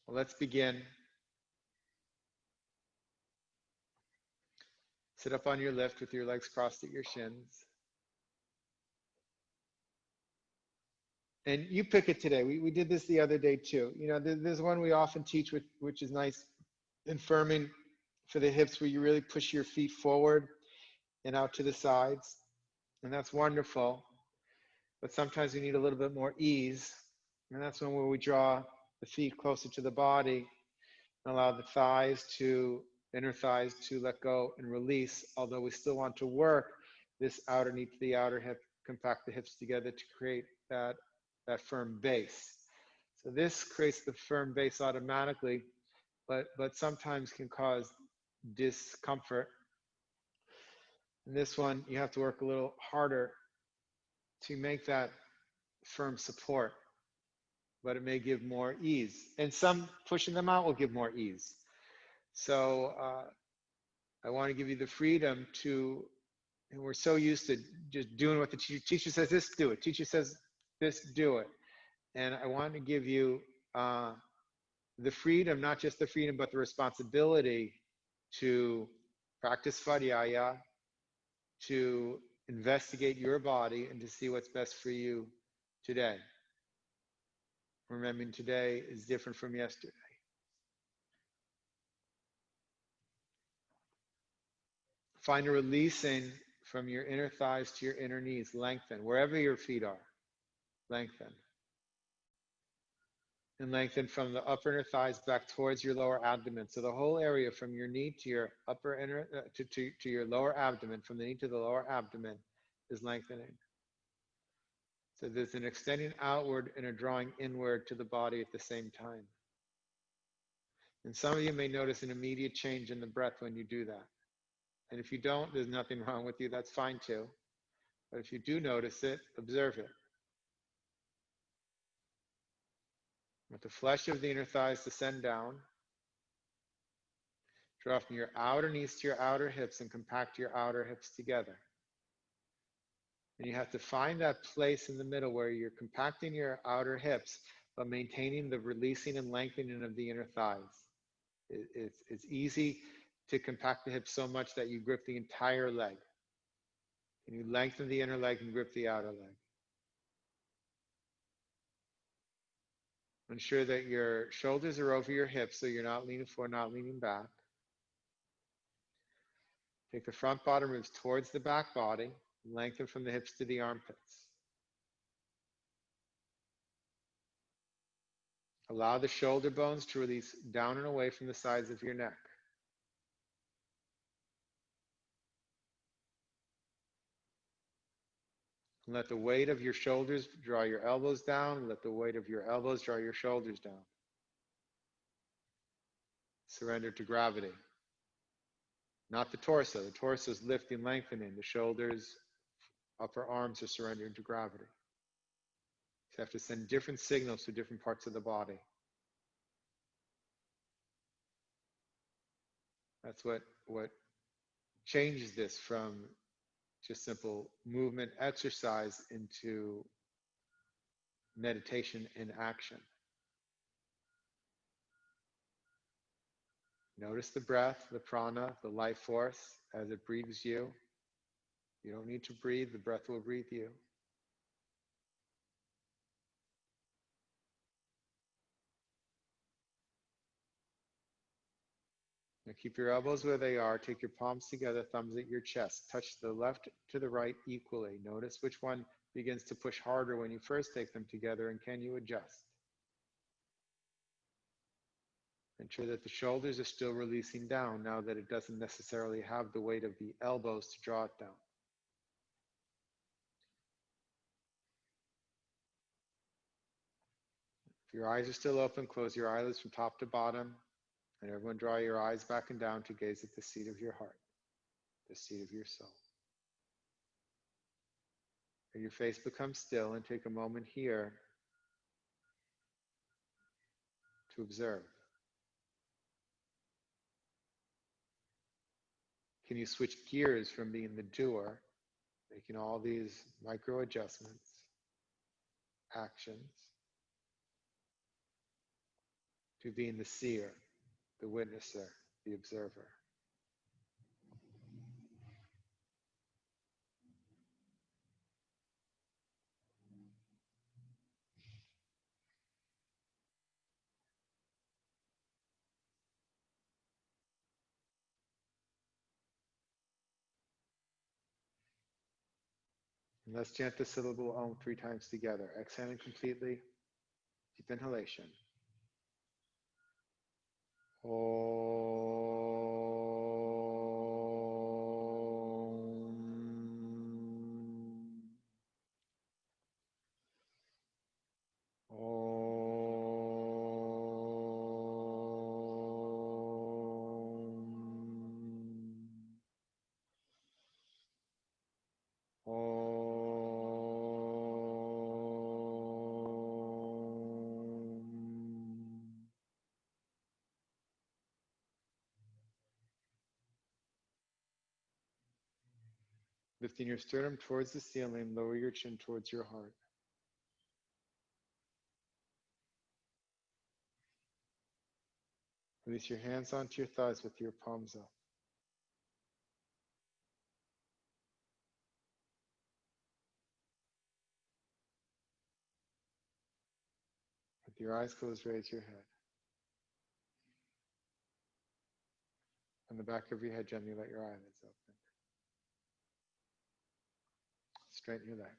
Well, let's begin. Sit up on your lift with your legs crossed at your shins. And you pick it today. We did this the other day too. You know, there's one we often teach, which is nice and firming for the hips, where you really push your feet forward and out to the sides. And that's wonderful. But sometimes we need a little bit more ease. And that's when where we draw the feet closer to the body and allow the inner thighs to let go and release. Although we still want to work this outer knee to the outer hip, compact the hips together to create that firm base. So this creates the firm base automatically, but sometimes can cause discomfort. And this one, you have to work a little harder to make that firm support, but it may give more ease. And some pushing them out will give more ease. So I want to give you the freedom to, and we're so used to just doing what the teacher says, this, do it. Teacher says this, do it. And I want to give you the freedom, not just the freedom, but the responsibility to practice Svadhyaya, to investigate your body and to see what's best for you today. Remembering today is different from yesterday. Find a releasing from your inner thighs to your inner knees. Lengthen wherever your feet are. Lengthen. And lengthen from the upper inner thighs back towards your lower abdomen. So the whole area from your knee to your upper inner to your lower abdomen, from the knee to the lower abdomen, is lengthening. So there's an extending outward and a drawing inward to the body at the same time. And some of you may notice an immediate change in the breath when you do that. And if you don't, there's nothing wrong with you. That's fine too. But if you do notice it, observe it. Let the flesh of the inner thighs descend down. Draw from your outer knees to your outer hips and compact your outer hips together. And you have to find that place in the middle where you're compacting your outer hips, but maintaining the releasing and lengthening of the inner thighs. It's easy to compact the hips so much that you grip the entire leg. And you lengthen the inner leg and grip the outer leg. Ensure that your shoulders are over your hips so you're not leaning forward, not leaning back. Take the front bottom ribs towards the back body. Lengthen from the hips to the armpits. Allow the shoulder bones to release down and away from the sides of your neck. And let the weight of your shoulders draw your elbows down. Let the weight of your elbows draw your shoulders down. Surrender to gravity. Not the torso. The torso is lifting, lengthening. The shoulders, upper arms are surrendering to gravity. So you have to send different signals to different parts of the body. That's what changes this from just simple movement exercise into meditation in action. Notice the breath, the prana, the life force as it breathes you. You don't need to breathe, the breath will breathe you. Now keep your elbows where they are. Take your palms together, thumbs at your chest. Touch the left to the right equally. Notice which one begins to push harder when you first take them together, and can you adjust? Ensure that the shoulders are still releasing down now that it doesn't necessarily have the weight of the elbows to draw it down. If your eyes are still open, close your eyelids from top to bottom. And everyone draw your eyes back and down to gaze at the seat of your heart, the seat of your soul. And your face becomes still, and take a moment here to observe. Can you switch gears from being the doer, making all these micro adjustments, actions, to being the seer, the witnesser, the observer. And let's chant the syllable Om 3 times together. Exhaling completely. Deep inhalation. Om. Lifting your sternum towards the ceiling, lower your chin towards your heart. Release your hands onto your thighs with your palms up. With your eyes closed, raise your head. On the back of your head, gently let your eyelids open. Straighten your legs.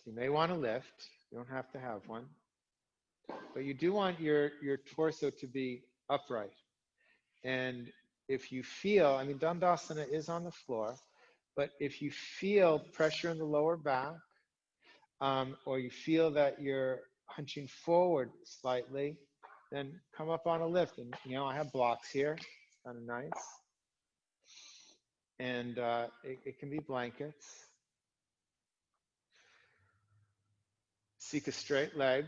You may want to lift. You don't have to have one. But you do want your torso to be upright. And if you feel, I mean, Dandasana is on the floor, but if you feel pressure in the lower back, or you feel that you're hunching forward slightly, then come up on a lift. And, you know, I have blocks here. It's kind of nice. And it can be blankets. Seek a straight leg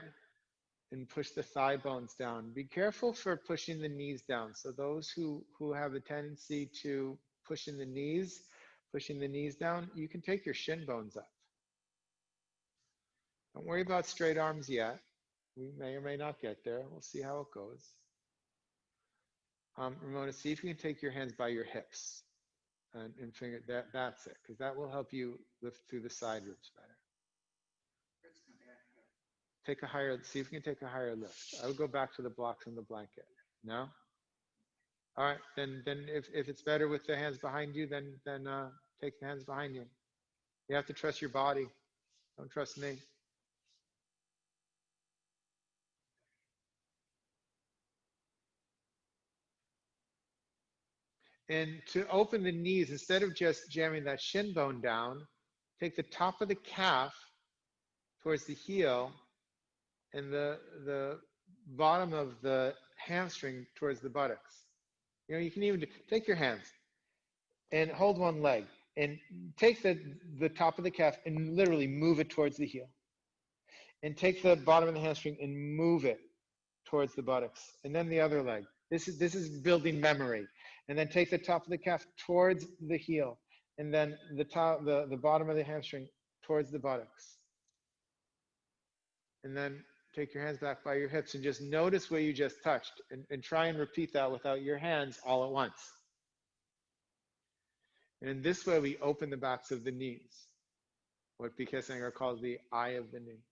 and push the thigh bones down. Be careful for pushing the knees down. So those who have a tendency to pushing the knees down, you can take your shin bones up. Don't worry about straight arms yet. We may or may not get there. We'll see how it goes. Ramona, see if you can take your hands by your hips and finger that's it, because that will help you lift through the side ribs better. Take a higher, see if you can take a higher lift. I would go back to the blocks and the blanket. No? All right, then if it's better with the hands behind you, then take the hands behind you. You have to trust your body. Don't trust me. And to open the knees, instead of just jamming that shin bone down, take the top of the calf towards the heel and the bottom of the hamstring towards the buttocks. You know, you can even take your hands and hold one leg and take the top of the calf and literally move it towards the heel. And take the bottom of the hamstring and move it towards the buttocks. And then the other leg. This is building memory. And then take the top of the calf towards the heel. And then the bottom of the hamstring towards the buttocks. And then take your hands back by your hips and just notice where you just touched. And try and repeat that without your hands all at once. And in this way, we open the backs of the knees. What B.K. Iyengar calls the eye of the knee.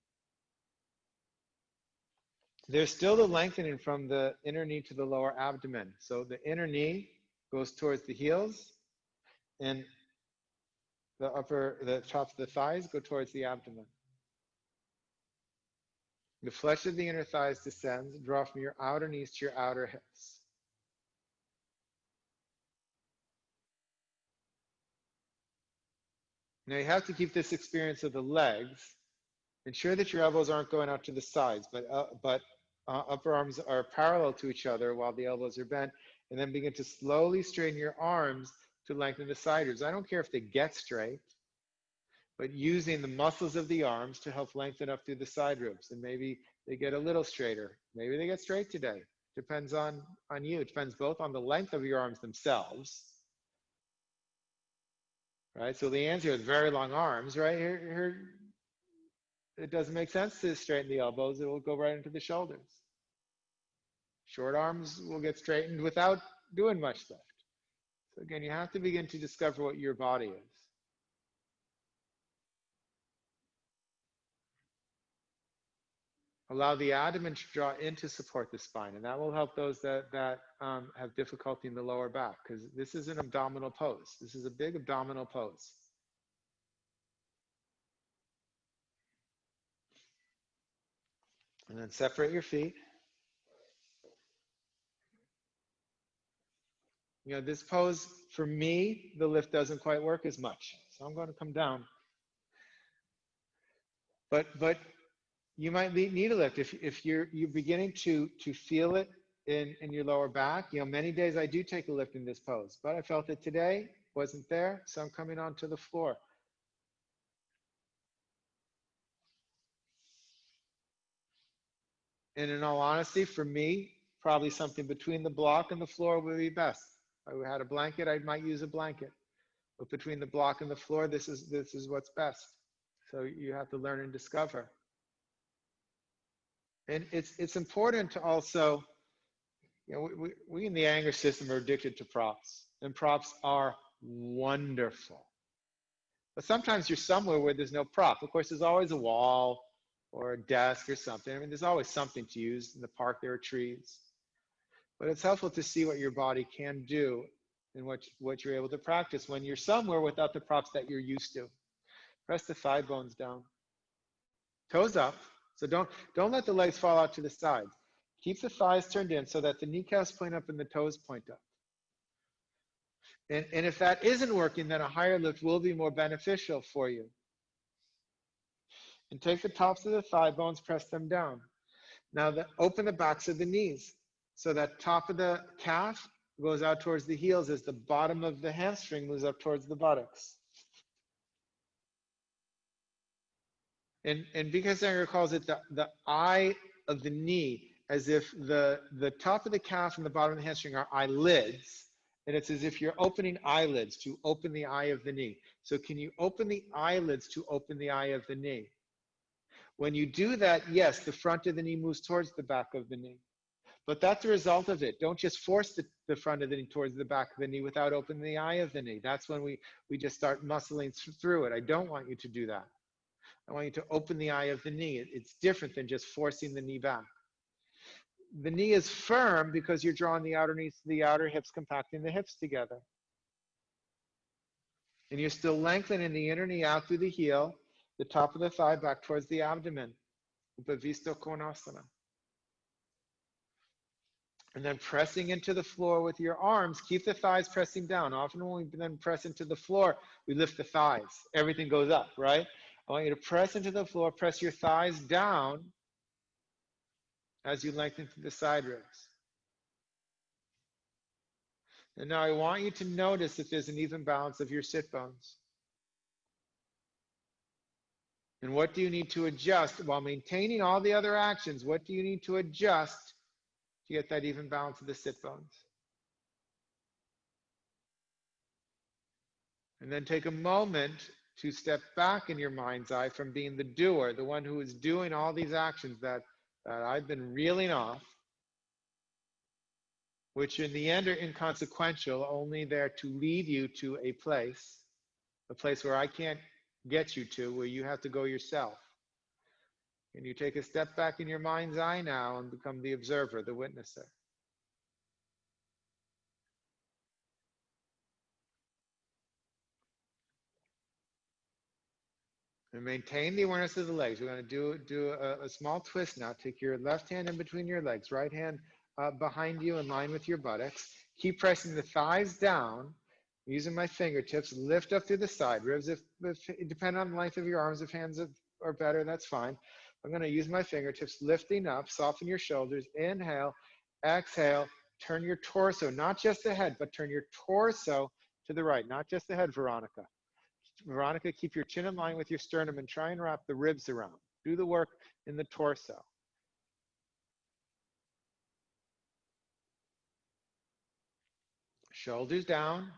There's still the lengthening from the inner knee to the lower abdomen. So the inner knee goes towards the heels, and the top of the thighs go towards the abdomen. The flesh of the inner thighs descends. Draw from your outer knees to your outer hips. Now you have to keep this experience of the legs. Ensure that your elbows aren't going out to the sides, but upper arms are parallel to each other while the elbows are bent, and then begin to slowly straighten your arms to lengthen the side ribs. I don't care if they get straight, but using the muscles of the arms to help lengthen up through the side ribs. And maybe they get a little straighter. Maybe they get straight today. Depends on you. It depends both on the length of your arms themselves, right? So Leanne's here with very long arms, right? it doesn't make sense to straighten the elbows. It will go right into the shoulders. Short arms will get straightened without doing much lift. So again, you have to begin to discover what your body is. Allow the abdomen to draw in to support the spine, and that will help those that have difficulty in the lower back, because this is an abdominal pose. This is a big abdominal pose. And then separate your feet. You know, this pose, for me, the lift doesn't quite work as much. So I'm going to come down. But you might need a lift if you're beginning to feel it in your lower back. You know, many days I do take a lift in this pose, but I felt it today, wasn't there, so I'm coming onto the floor. And in all honesty, for me, probably something between the block and the floor would be best. If I had a blanket, I might use a blanket. But between the block and the floor, this is what's best. So you have to learn and discover. And it's important to also, you know, we in the Iyengar system are addicted to props, and props are wonderful. But sometimes you're somewhere where there's no prop. Of course, there's always a wall or a desk or something. I mean, there's always something to use. In the park, there are trees. But it's helpful to see what your body can do and what you're able to practice when you're somewhere without the props that you're used to. Press the thigh bones down. Toes up. So don't let the legs fall out to the sides. Keep the thighs turned in so that the kneecaps point up and the toes point up. And if that isn't working, then a higher lift will be more beneficial for you. And take the tops of the thigh bones, press them down. Now open the backs of the knees. So that top of the calf goes out towards the heels as the bottom of the hamstring moves up towards the buttocks. And because Iyengar calls it the eye of the knee, as if the top of the calf and the bottom of the hamstring are eyelids, and it's as if you're opening eyelids to open the eye of the knee. So can you open the eyelids to open the eye of the knee? When you do that, yes, the front of the knee moves towards the back of the knee. But that's the result of it. Don't just force the front of the knee towards the back of the knee without opening the eye of the knee. That's when we just start muscling through it. I don't want you to do that. I want you to open the eye of the knee. It's different than just forcing the knee back. The knee is firm because you're drawing the outer knees to the outer hips, compacting the hips together. And you're still lengthening the inner knee out through the heel, the top of the thigh back towards the abdomen. Upavisto Konasana. And then pressing into the floor with your arms, keep the thighs pressing down. Often when we then press into the floor, we lift the thighs. Everything goes up, right? I want you to press into the floor, press your thighs down as you lengthen through the side ribs. And now I want you to notice if there's an even balance of your sit bones. And what do you need to adjust while maintaining all the other actions? What do you need to adjust to get that even balance of the sit bones? And then take a moment to step back in your mind's eye from being the doer, the one who is doing all these actions that I've been reeling off, which in the end are inconsequential, only there to lead you to a place where I can't get you to, where you have to go yourself. And you take a step back in your mind's eye now and become the observer, the witnesser. And maintain the awareness of the legs. We're going to do a small twist now. Take your left hand in between your legs, right hand behind you in line with your buttocks. Keep pressing the thighs down. Using my fingertips, lift up through the side ribs. If depending on the length of your arms, if hands are better, that's fine. I'm going to use my fingertips, lifting up, soften your shoulders. Inhale, exhale, turn your torso, not just the head, but turn your torso to the right, not just the head, Veronica. Veronica, keep your chin in line with your sternum and try and wrap the ribs around. Do the work in the torso. Shoulders down.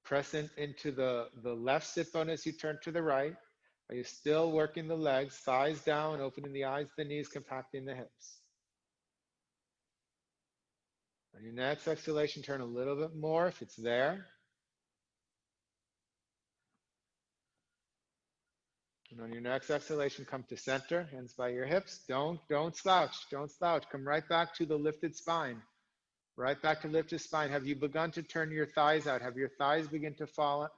Press into the left sit bone as you turn to the right. Are you still working the legs, thighs down, opening the eyes, the knees, compacting the hips? On your next exhalation, turn a little bit more if it's there. And on your next exhalation, come to center, hands by your hips. Don't slouch, don't slouch. Come right back to the lifted spine. Right back to lifted spine. Have you begun to turn your thighs out? Have your thighs begin to fall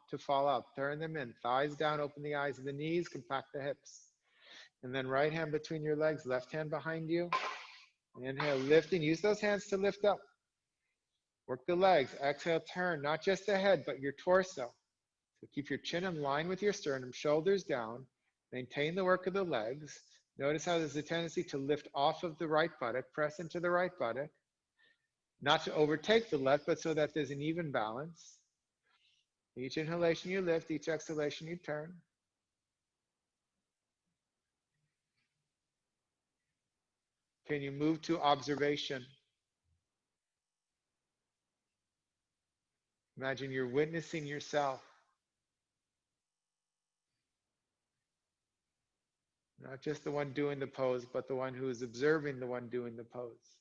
out? Turn them in. Thighs down, open the eyes and the knees, compact the hips. And then right hand between your legs, left hand behind you. Inhale, lifting. Use those hands to lift up. Work the legs. Exhale, turn, not just the head, but your torso. So keep your chin in line with your sternum, shoulders down. Maintain the work of the legs. Notice how there's a tendency to lift off of the right buttock, press into the right buttock. Not to overtake the left, but so that there's an even balance. Each inhalation you lift, each exhalation you turn. Can you move to observation? Imagine you're witnessing yourself. Not just the one doing the pose, but the one who is observing the one doing the pose.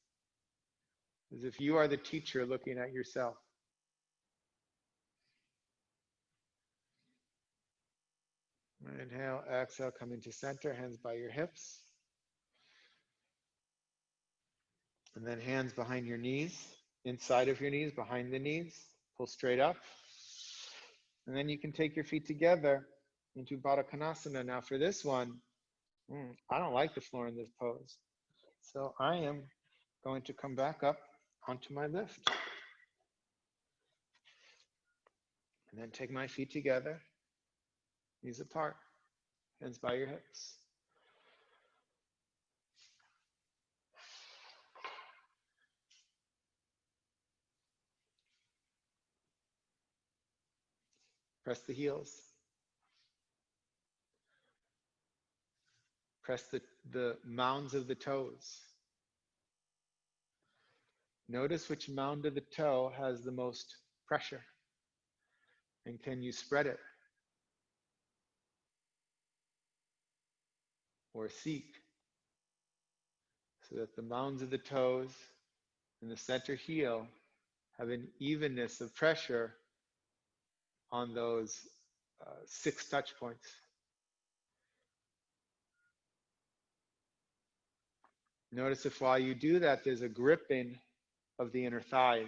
As if you are the teacher looking at yourself. Inhale, exhale, come into center, hands by your hips. And then hands behind your knees, inside of your knees, behind the knees. Pull straight up. And then you can take your feet together into Baddha Konasana. Now for this one, I don't like the floor in this pose. So I am going to come back up onto my lift. And then take my feet together, knees apart, hands by your hips. Press the heels. Press the mounds of the toes. Notice which mound of the toe has the most pressure. And can you spread it? Or seek? So that the mounds of the toes and the center heel have an evenness of pressure on those 6 touch points. Notice if while you do that, there's a gripping of the inner thighs,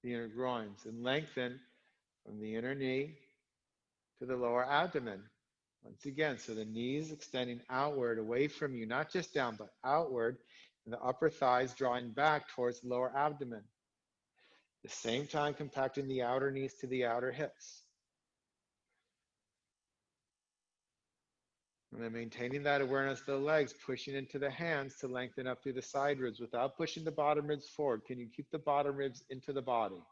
the inner groins, and lengthen from the inner knee to the lower abdomen. Once again, so the knees extending outward away from you, not just down, but outward, and the upper thighs drawing back towards the lower abdomen. At the same time, compacting the outer knees to the outer hips. And then maintaining that awareness of the legs, pushing into the hands to lengthen up through the side ribs without pushing the bottom ribs forward. Can you keep the bottom ribs into the body?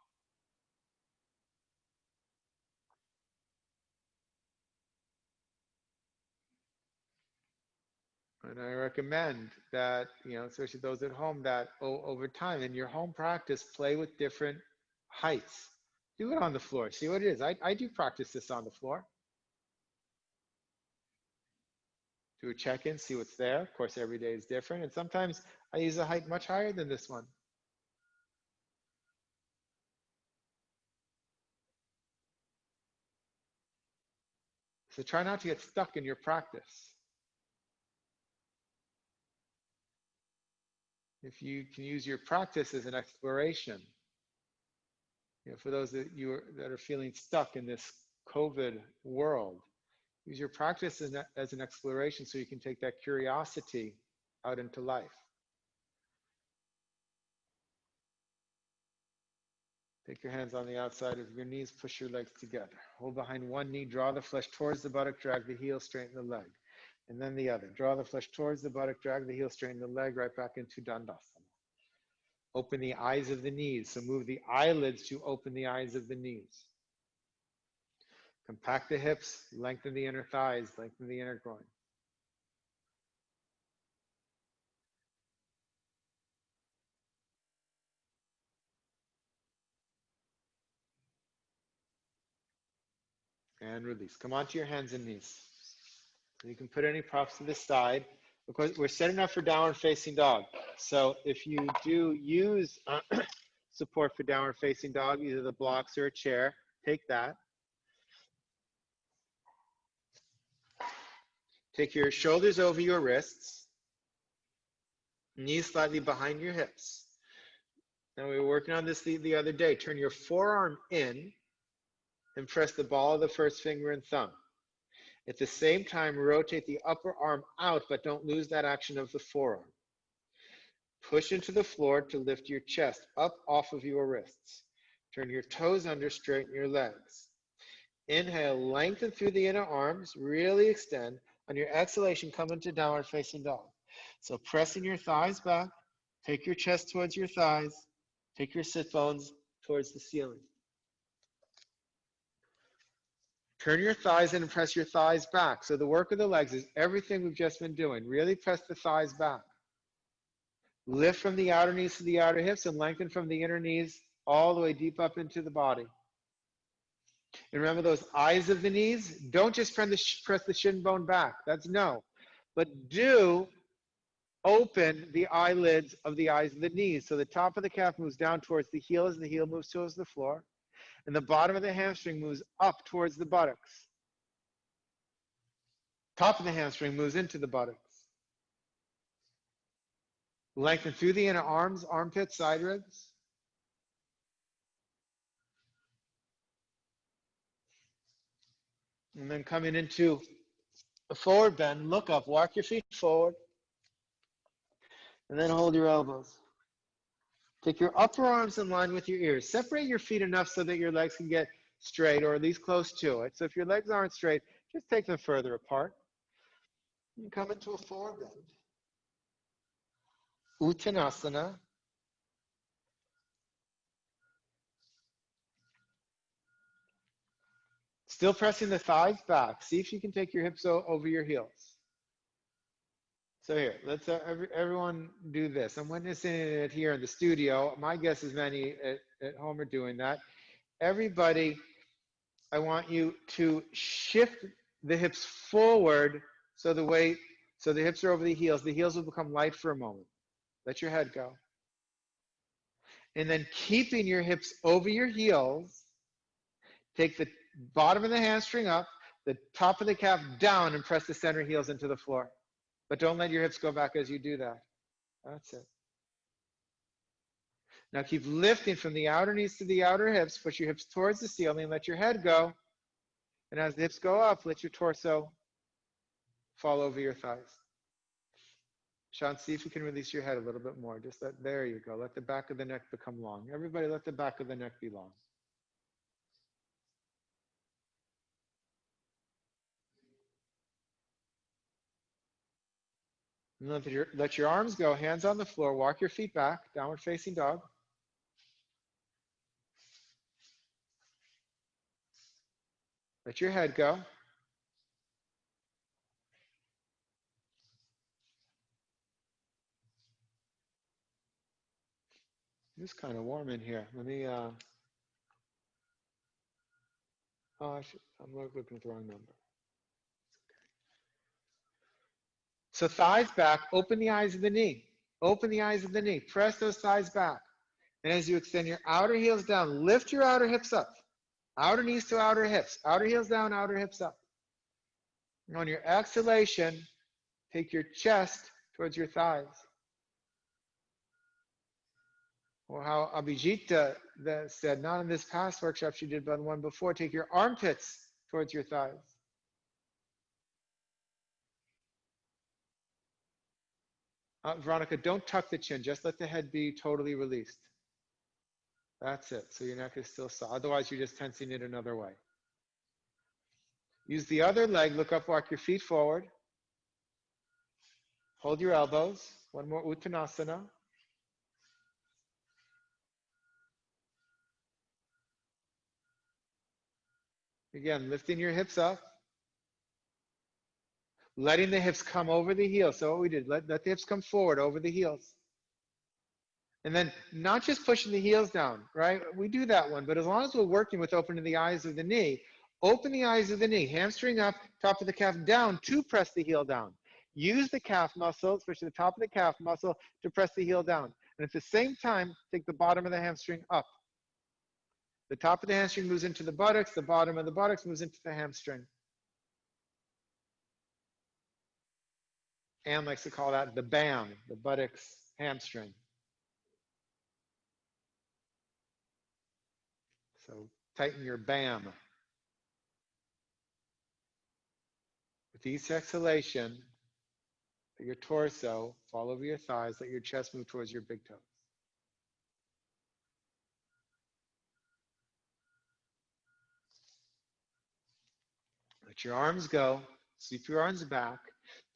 And I recommend that, especially those at home, that over time in your home practice, play with different heights. Do it on the floor. See what it is. I do practice this on the floor. Do a check-in, see what's there. Of course, every day is different. And sometimes I use a height much higher than this one. So try not to get stuck in your practice. If you can use your practice as an exploration, for those that are feeling stuck in this COVID world, use your practice as an exploration so you can take that curiosity out into life. Take your hands on the outside of your knees, push your legs together. Hold behind one knee, draw the flesh towards the buttock, drag the heel, straighten the leg. And then the other. Draw the flesh towards the buttock, drag the heel, straighten the leg, right back into Dandasana. Open the eyes of the knees. So move the eyelids to open the eyes of the knees. Compact the hips, lengthen the inner thighs, lengthen the inner groin. And release. Come onto your hands and knees. You can put any props to the side. Of course, we're setting up for downward facing dog. So if you do use support for downward facing dog, either the blocks or a chair, take that. Take your shoulders over your wrists, knees slightly behind your hips. Now we were working on this the other day. Turn your forearm in and press the ball of the first finger and thumb. At the same time, rotate the upper arm out, but don't lose that action of the forearm. Push into the floor to lift your chest up off of your wrists. Turn your toes under, straighten your legs. Inhale, lengthen through the inner arms, really extend. On your exhalation, come into downward facing dog. So pressing your thighs back, take your chest towards your thighs, take your sit bones towards the ceiling. Turn your thighs in and press your thighs back. So the work of the legs is everything we've just been doing. Really press the thighs back. Lift from the outer knees to the outer hips and lengthen from the inner knees all the way deep up into the body. And remember those eyes of the knees? Don't just press the shin bone back. That's no. But do open the eyelids of the eyes of the knees. So the top of the calf moves down towards the heel as the heel moves towards the floor. And the bottom of the hamstring moves up towards the buttocks. Top of the hamstring moves into the buttocks. Lengthen through the inner arms, armpits, side ribs. And then coming into a forward bend, look up, walk your feet forward. And then hold your elbows. Take your upper arms in line with your ears. Separate your feet enough so that your legs can get straight, or at least close to it. So if your legs aren't straight, just take them further apart. And come into a forward bend. Uttanasana. Still pressing the thighs back. See if you can take your hips over your heels. So here, let's everyone do this. I'm witnessing it here in the studio. My guess is many at home are doing that. Everybody, I want you to shift the hips forward so the hips are over the heels. The heels will become light for a moment. Let your head go. And then keeping your hips over your heels, take the bottom of the hamstring up, the top of the calf down, and press the center heels into the floor. But don't let your hips go back as you do that. That's it. Now keep lifting from the outer knees to the outer hips. Push your hips towards the ceiling. Let your head go. And as the hips go up, let your torso fall over your thighs. Sean, see if you can release your head a little bit more. There you go. Let the back of the neck become long. Everybody, let the back of the neck be long. And let your arms go, hands on the floor, walk your feet back, downward facing dog. Let your head go. It's kind of warm in here. Let me, I'm looking at the wrong number. So thighs back, open the eyes of the knee. Open the eyes of the knee. Press those thighs back. And as you extend your outer heels down, lift your outer hips up. Outer knees to outer hips. Outer heels down, outer hips up. And on your exhalation, take your chest towards your thighs. Or how Abhijita said, not in this past workshop she did, but in one before, take your armpits towards your thighs. Veronica, don't tuck the chin. Just let the head be totally released. That's it. So your neck is still soft. Otherwise, you're just tensing it another way. Use the other leg. Look up, walk your feet forward. Hold your elbows. One more Uttanasana. Again, lifting your hips up. Letting the hips come over the heels. So what we did, let the hips come forward over the heels. And then not just pushing the heels down, right? We do that one, but as long as we're working with opening the eyes of the knee, Open the eyes of the knee, hamstring up, top of the calf down to press the heel down. Use the calf muscle, especially the top of the calf muscle, to press the heel down. And at the same time, take the bottom of the hamstring up. The top of the hamstring moves into the buttocks, the bottom of the buttocks moves into the hamstring. Anne likes to call that the BAM, the buttocks hamstring. So tighten your BAM. With each exhalation, let your torso fall over your thighs, let your chest move towards your big toes. Let your arms go, sweep your arms back,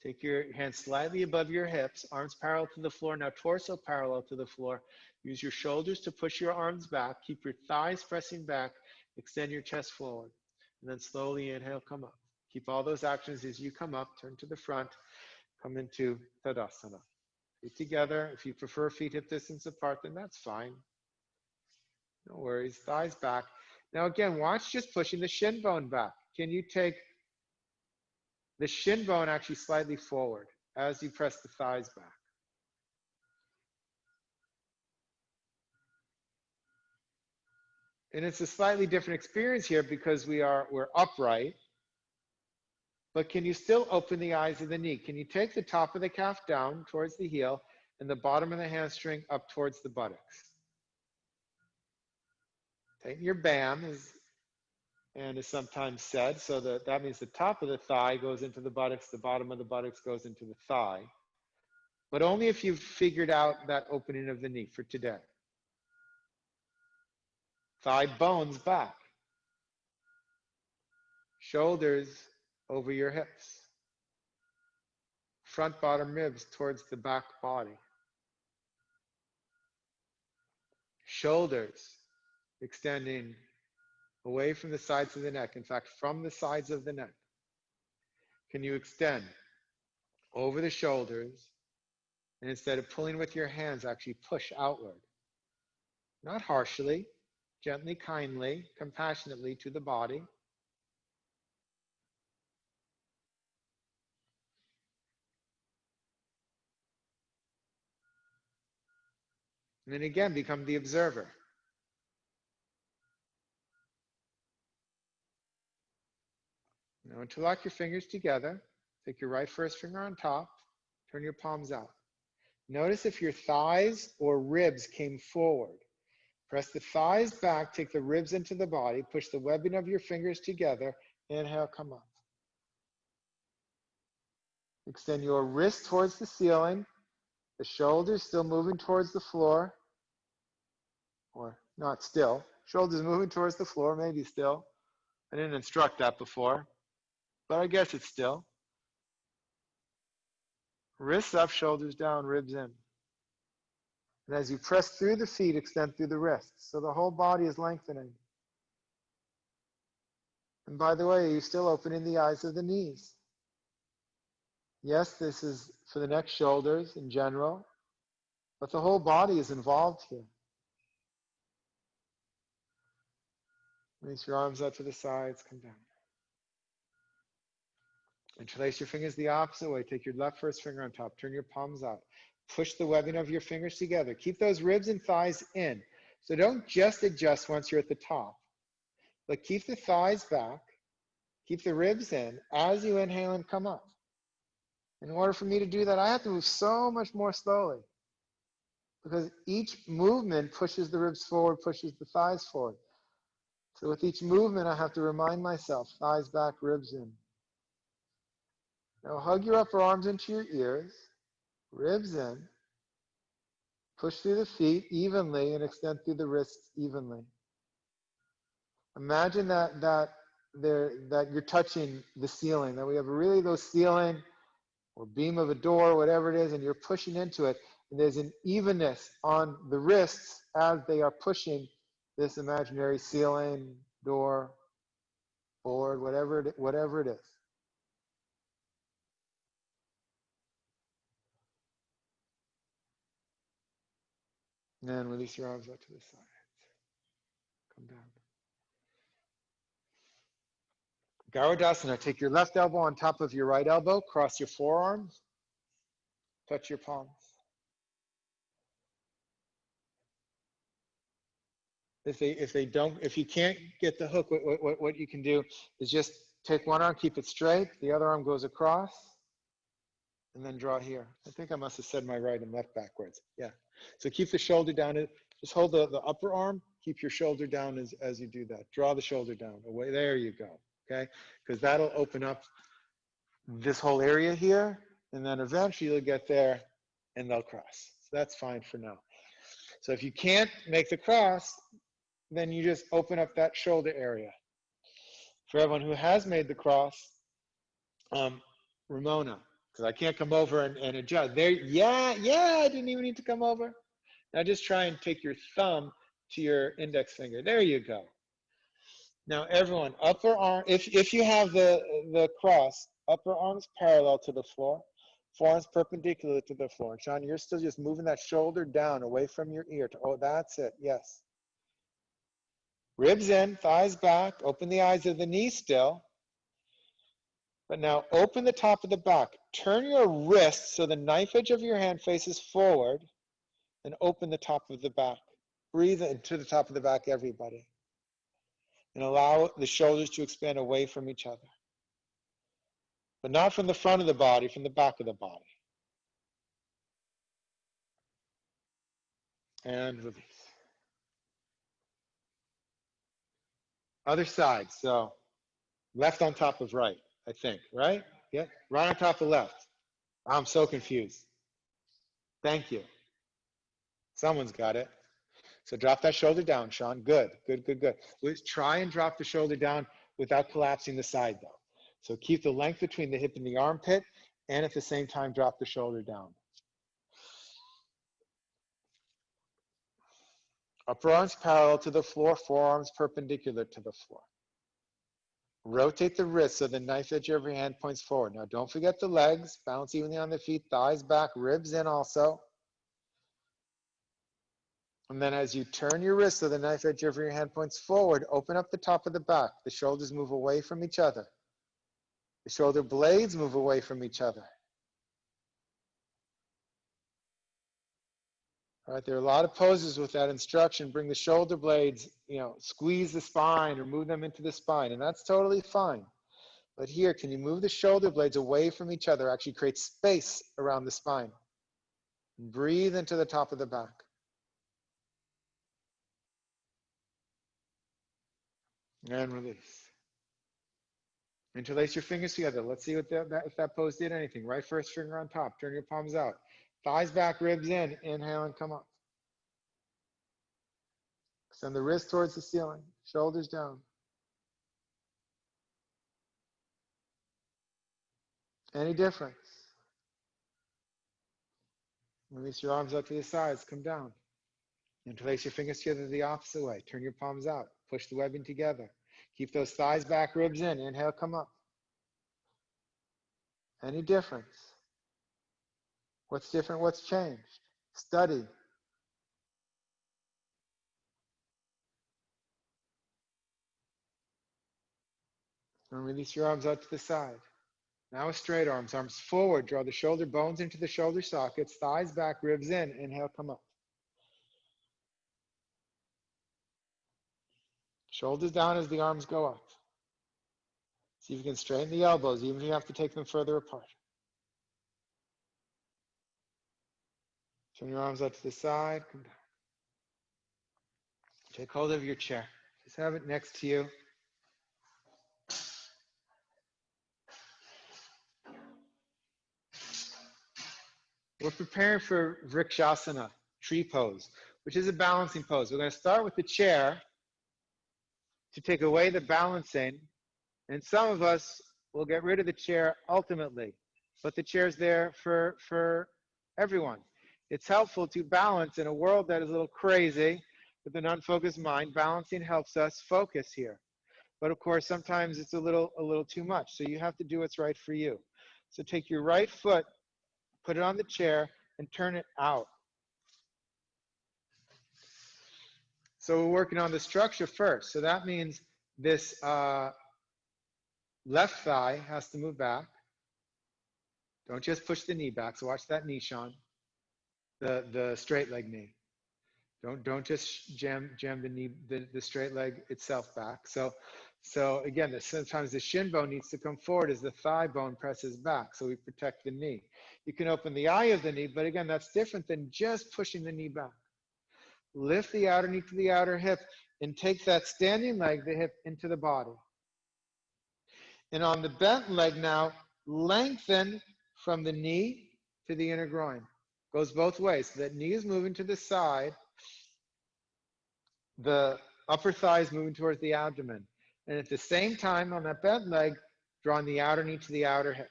take your hands slightly above your hips, arms parallel to the floor, now torso parallel to the floor. Use your shoulders to push your arms back, keep your thighs pressing back, extend your chest forward, and then slowly inhale, come up. Keep all those actions as you come up, turn to the front, come into Tadasana. Feet together. If you prefer feet hip distance apart, then that's fine. No worries, thighs back. Now again, watch just pushing the shin bone back. Can you take the shin bone actually slightly forward as you press the thighs back? And it's a slightly different experience here because we're upright, but can you still open the eyes of the knee? Can you take the top of the calf down towards the heel and the bottom of the hamstring up towards the buttocks? Tighten your BAM, and is sometimes said, so that means the top of the thigh goes into the buttocks, the bottom of the buttocks goes into the thigh, but only if you've figured out that opening of the knee for today. Thigh bones back. Shoulders over your hips. Front bottom ribs towards the back body. Shoulders extending away from the sides of the neck. In fact, from the sides of the neck. Can you extend over the shoulders and instead of pulling with your hands, actually push outward? Not harshly, gently, kindly, compassionately to the body. And then again, become the observer. Now, interlock your fingers together. Take your right first finger on top. Turn your palms out. Notice if your thighs or ribs came forward. Press the thighs back, take the ribs into the body, push the webbing of your fingers together. Inhale, come up. Extend your wrist towards the ceiling, the shoulders still moving towards the floor, or not still. Shoulders moving towards the floor, maybe still. I didn't instruct that before, but I guess it's still. Wrists up, shoulders down, ribs in. And as you press through the feet, extend through the wrists. So the whole body is lengthening. And by the way, you're still opening the eyes of the knees. Yes, this is for the neck, shoulders in general, but the whole body is involved here. Release your arms out to the sides, come down. Interlace your fingers the opposite way. Take your left first finger on top. Turn your palms out. Push the webbing of your fingers together. Keep those ribs and thighs in. So don't just adjust once you're at the top, but keep the thighs back. Keep the ribs in as you inhale and come up. In order for me to do that, I have to move so much more slowly because each movement pushes the ribs forward, pushes the thighs forward. So with each movement, I have to remind myself, thighs back, ribs in. Now hug your upper arms into your ears, ribs in, push through the feet evenly and extend through the wrists evenly. Imagine that you're touching the ceiling, that we have a really low ceiling or beam of a door, whatever it is, and you're pushing into it. And there's an evenness on the wrists as they are pushing this imaginary ceiling, door, board, whatever it is. And then release your arms out to the sides. Come down. Garudasana, take your left elbow on top of your right elbow, cross your forearms, touch your palms. If you can't get the hook, what you can do is just take one arm, keep it straight, the other arm goes across, and then draw here. I think I must have said my right and left backwards. Yeah. So keep the shoulder down. Just hold the upper arm, keep your shoulder down as you do that. Draw the shoulder down, away, there you go, okay? Because that'll open up this whole area here, and then eventually you'll get there and they'll cross. So that's fine for now. So if you can't make the cross, then you just open up that shoulder area. For everyone who has made the cross, Ramona, because I can't come over and adjust. There, yeah, I didn't even need to come over. Now just try and take your thumb to your index finger. There you go. Now everyone, upper arm, if you have the cross, upper arms parallel to the floor, forearms perpendicular to the floor. And Sean, you're still just moving that shoulder down away from your ear. Oh, that's it, yes. Ribs in, thighs back, open the eyes of the knee still. But now open the top of the back. Turn your wrist so the knife edge of your hand faces forward and open the top of the back. Breathe into the top of the back, everybody. And allow the shoulders to expand away from each other. But not from the front of the body, from the back of the body. And release. Other side, so left on top of right, I think, right? Yeah, right on top of left. I'm so confused. Thank you. Someone's got it. So drop that shoulder down, Sean. Good. Let's try and drop the shoulder down without collapsing the side, though. So keep the length between the hip and the armpit, and at the same time, drop the shoulder down. Upper arms parallel to the floor, forearms perpendicular to the floor. Rotate the wrist so the knife edge of your hand points forward. Now, don't forget the legs. Balance evenly on the feet, thighs back, ribs in also. And then as you turn your wrist so the knife edge of your hand points forward, open up the top of the back. The shoulders move away from each other. The shoulder blades move away from each other. All right, there are a lot of poses with that instruction. Bring the shoulder blades, squeeze the spine or move them into the spine, and that's totally fine. But here, can you move the shoulder blades away from each other? Actually create space around the spine. Breathe into the top of the back. And release. Interlace your fingers together. Let's see if that pose did anything. Right first finger on top. Turn your palms out. Thighs back, ribs in. Inhale and come up. Send the wrist towards the ceiling. Shoulders down. Any difference? Release your arms out to the sides. Come down. Interlace your fingers together the opposite way. Turn your palms out. Push the webbing together. Keep those thighs back, ribs in. Inhale, come up. Any difference? What's different? What's changed? Study. And release your arms out to the side. Now with straight arms forward. Draw the shoulder bones into the shoulder sockets. Thighs back, ribs in. Inhale, come up. Shoulders down as the arms go up. See if you can straighten the elbows, even if you have to take them further apart. Turn your arms out to the side. Come down. Take hold of your chair. Just have it next to you. We're preparing for Vrikshasana, tree pose, which is a balancing pose. We're going to start with the chair to take away the balancing, and some of us will get rid of the chair ultimately, but the chair's there for everyone. It's helpful to balance in a world that is a little crazy with an unfocused mind. Balancing helps us focus here. But of course, sometimes it's a little too much. So you have to do what's right for you. So take your right foot, put it on the chair, and turn it out. So we're working on the structure first. So that means this Left thigh has to move back. Don't just push the knee back. So watch that knee, Sean. The straight leg knee. Don't just jam the knee, the straight leg itself back. So again, sometimes the shin bone needs to come forward as the thigh bone presses back, so we protect the knee. You can open the eye of the knee, but again, that's different than just pushing the knee back. Lift the outer knee to the outer hip and take that standing leg, the hip, into the body. And on the bent leg now, lengthen from the knee to the inner groin. Goes both ways. So that knee is moving to the side. The upper thigh is moving towards the abdomen. And at the same time, on that bent leg, drawing the outer knee to the outer hip.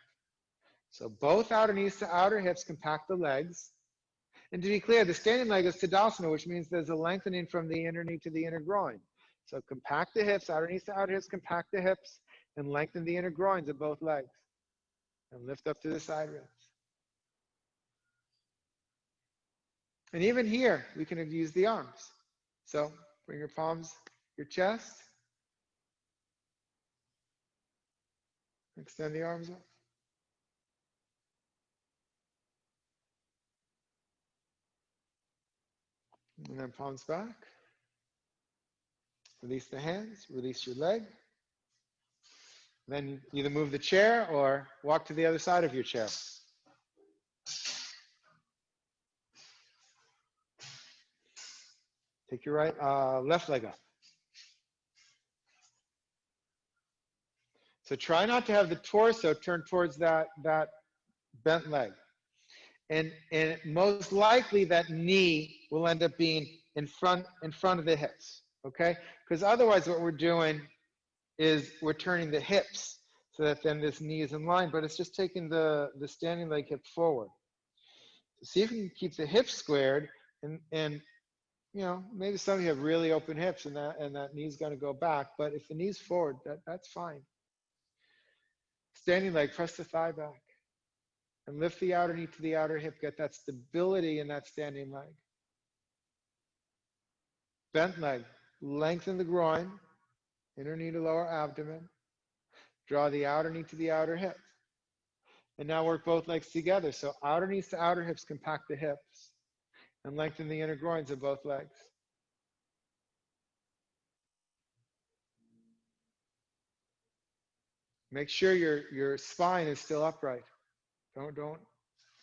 So both outer knees to outer hips compact the legs. And to be clear, the standing leg is Tadasana, which means there's a lengthening from the inner knee to the inner groin. So compact the hips, outer knees to outer hips, compact the hips, and lengthen the inner groins of both legs. And lift up to the side ribs. And even here, we can use the arms. So bring your palms, your chest. Extend the arms up. And then palms back. Release the hands, release your leg. Then either move the chair or walk to the other side of your chair. Take your left leg up. So try not to have the torso turn towards that bent leg. And most likely that knee will end up being in front of the hips, okay? Because otherwise what we're doing is we're turning the hips so that then this knee is in line, but it's just taking the standing leg hip forward. So see if you can keep the hips squared, and you know, maybe some of you have really open hips and that knee's gonna go back, but if the knee's forward, that's fine. Standing leg, press the thigh back. And lift the outer knee to the outer hip. Get that stability in that standing leg. Bent leg. Lengthen the groin. Inner knee to lower abdomen. Draw the outer knee to the outer hip. And now work both legs together. So outer knees to outer hips, compact the hips. And lengthen the inner groins of both legs. Make sure your spine is still upright.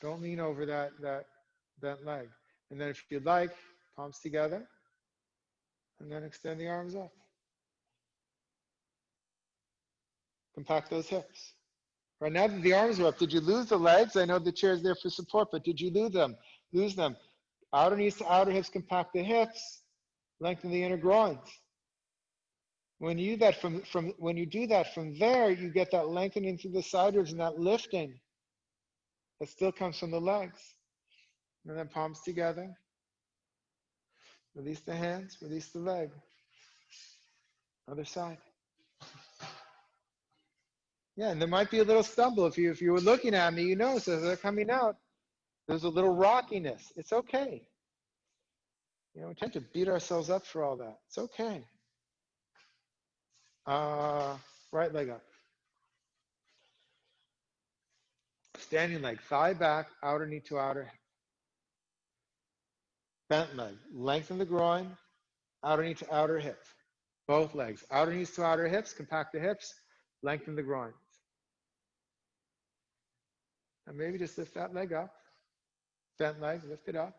Don't lean over that bent leg. And then if you'd like, palms together. And then extend the arms up. Compact those hips. Right now that the arms are up, did you lose the legs? I know the chair is there for support, but did you lose them? Lose them. Outer knees to outer hips, compact the hips. Lengthen the inner groins. When you do that from there, you get that lengthening through the side ribs and that lifting that still comes from the legs. And then palms together. Release the hands, release the leg. Other side. Yeah, and there might be a little stumble. If you were looking at me, you know, so as they're coming out, there's a little rockiness. It's okay. You know, we tend to beat ourselves up for all that. It's okay. Right leg up. Standing leg, thigh back, outer knee to outer hip. Bent leg, lengthen the groin, outer knee to outer hip. Both legs, outer knees to outer hips, compact the hips, lengthen the groins. And maybe just lift that leg up. Bent leg, lift it up.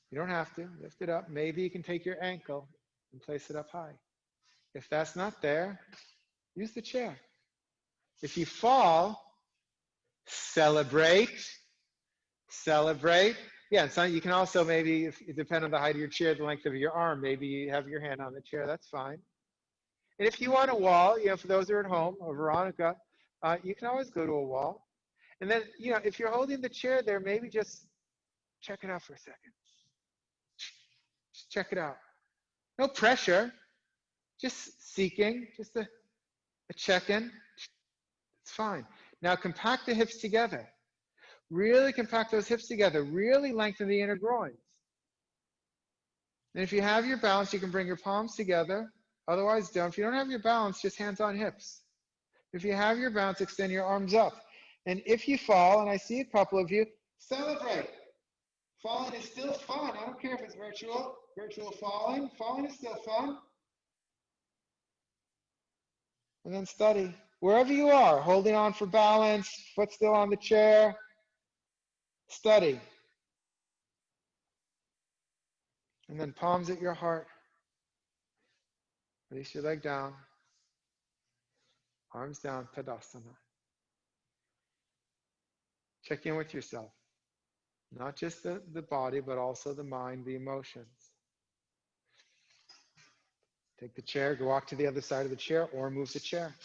You don't have to, lift it up. Maybe you can take your ankle and place it up high. If that's not there, use the chair. If you fall, celebrate. Yeah, and so you can also maybe, if it depends on the height of your chair, the length of your arm, maybe you have your hand on the chair, that's fine. And if you want a wall, you know, for those who are at home, or Veronica, you can always go to a wall. And then, you know, if you're holding the chair there, maybe just check it out for a second. Just check it out. No pressure, just seeking, just a check-in. It's fine. Now compact the hips together. Really compact those hips together. Really lengthen the inner groins. And if you have your balance, you can bring your palms together. Otherwise, don't. If you don't have your balance, just hands on hips. If you have your balance, extend your arms up. And if you fall, and I see a couple of you, celebrate. Falling is still fun. I don't care if it's virtual. Virtual falling. Falling is still fun. And then study. Wherever you are, holding on for balance, foot still on the chair, study. And then palms at your heart. Release your leg down. Arms down, Tadasana. Check in with yourself. Not just the body, but also the mind, the emotions. Take the chair, go walk to the other side of the chair, or move the chair.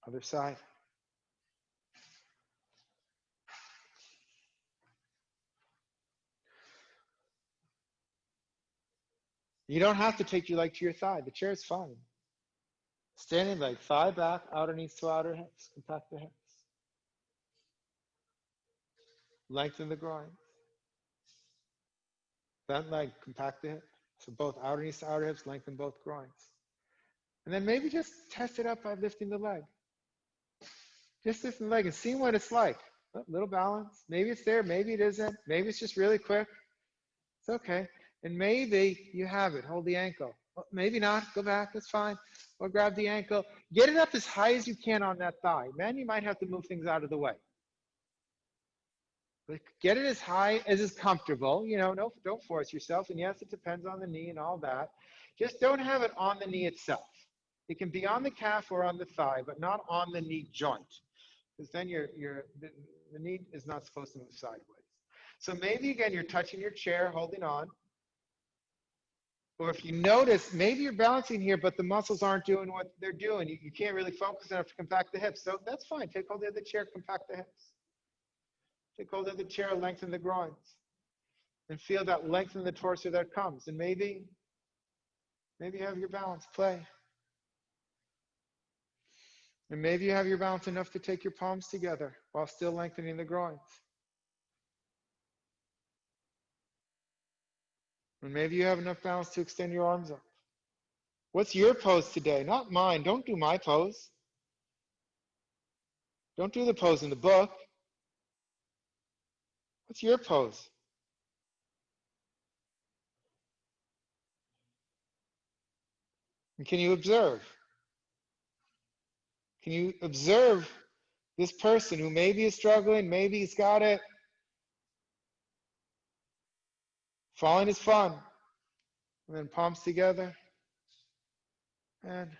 Other side. You don't have to take your leg to your thigh. The chair is fine. Standing leg, thigh back, outer knees to outer hips. Compact the hips. Lengthen the groin. Bent leg, compact the hip. So both outer knees to outer hips, lengthen both groins. And then maybe just test it up by lifting the leg. Just lifting the leg and seeing what it's like. A little balance. Maybe it's there, maybe it isn't. Maybe it's just really quick. It's okay. And maybe you have it. Hold the ankle. Well, maybe not. Go back. That's fine. Or grab the ankle. Get it up as high as you can on that thigh. Man, you might have to move things out of the way. But get it as high as is comfortable. You know, no, don't force yourself. And yes, it depends on the knee and all that. Just don't have it on the knee itself. It can be on the calf or on the thigh, but not on the knee joint. Because then the knee is not supposed to move sideways. So maybe again, you're touching your chair, holding on. Or if you notice, maybe you're balancing here, but the muscles aren't doing what they're doing. You can't really focus enough to compact the hips. So that's fine. Take hold of the chair, compact the hips. Take hold of the chair, lengthen the groins. And feel that length in the torso that comes. And maybe you have your balance, play. And maybe you have your balance enough to take your palms together while still lengthening the groins. And maybe you have enough balance to extend your arms up. What's your pose today? Not mine. Don't do my pose. Don't do the pose in the book. What's your pose? And can you observe? Can you observe this person who maybe is struggling, maybe he's got it? Falling is fun. And then palms together. And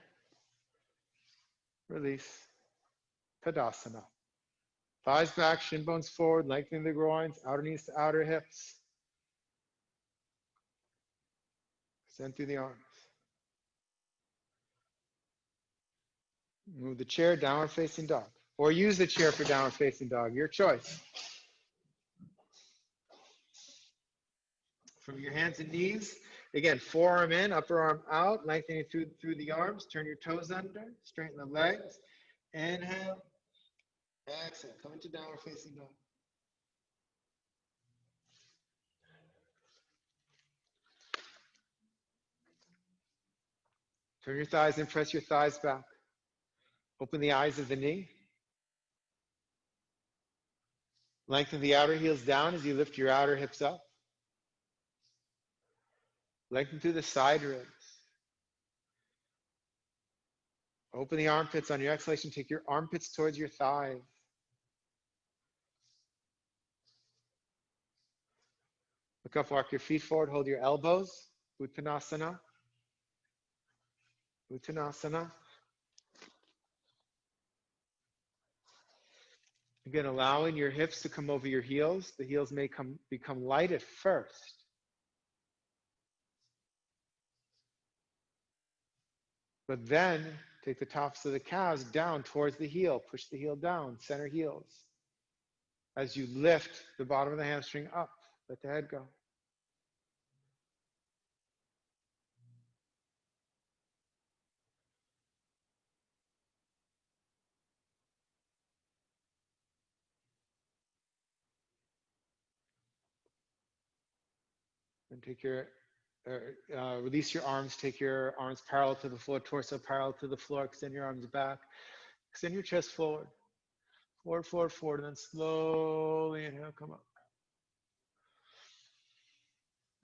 release. Tadasana. Thighs back, shin bones forward, lengthening the groins, outer knees to outer hips. Extend through the arms. Move the chair, downward facing dog. Or use the chair for downward facing dog, your choice. From your hands and knees, again, forearm in, upper arm out, lengthening through the arms. Turn your toes under, straighten the legs. Inhale, exhale, come into downward facing dog. Turn your thighs in, press your thighs back. Open the eyes of the knee. Lengthen the outer heels down as you lift your outer hips up. Lengthen through the side ribs. Open the armpits on your exhalation. Take your armpits towards your thighs. Look up, walk your feet forward, hold your elbows. Uttanasana. Uttanasana. Again, allowing your hips to come over your heels. The heels may become light at first. But then take the tops of the calves down towards the heel. Push the heel down, center heels. As you lift the bottom of the hamstring up, let the head go. And take your Release your arms, take your arms parallel to the floor, torso parallel to the floor, extend your arms back, extend your chest forward, forward, forward, forward, and then slowly inhale, come up.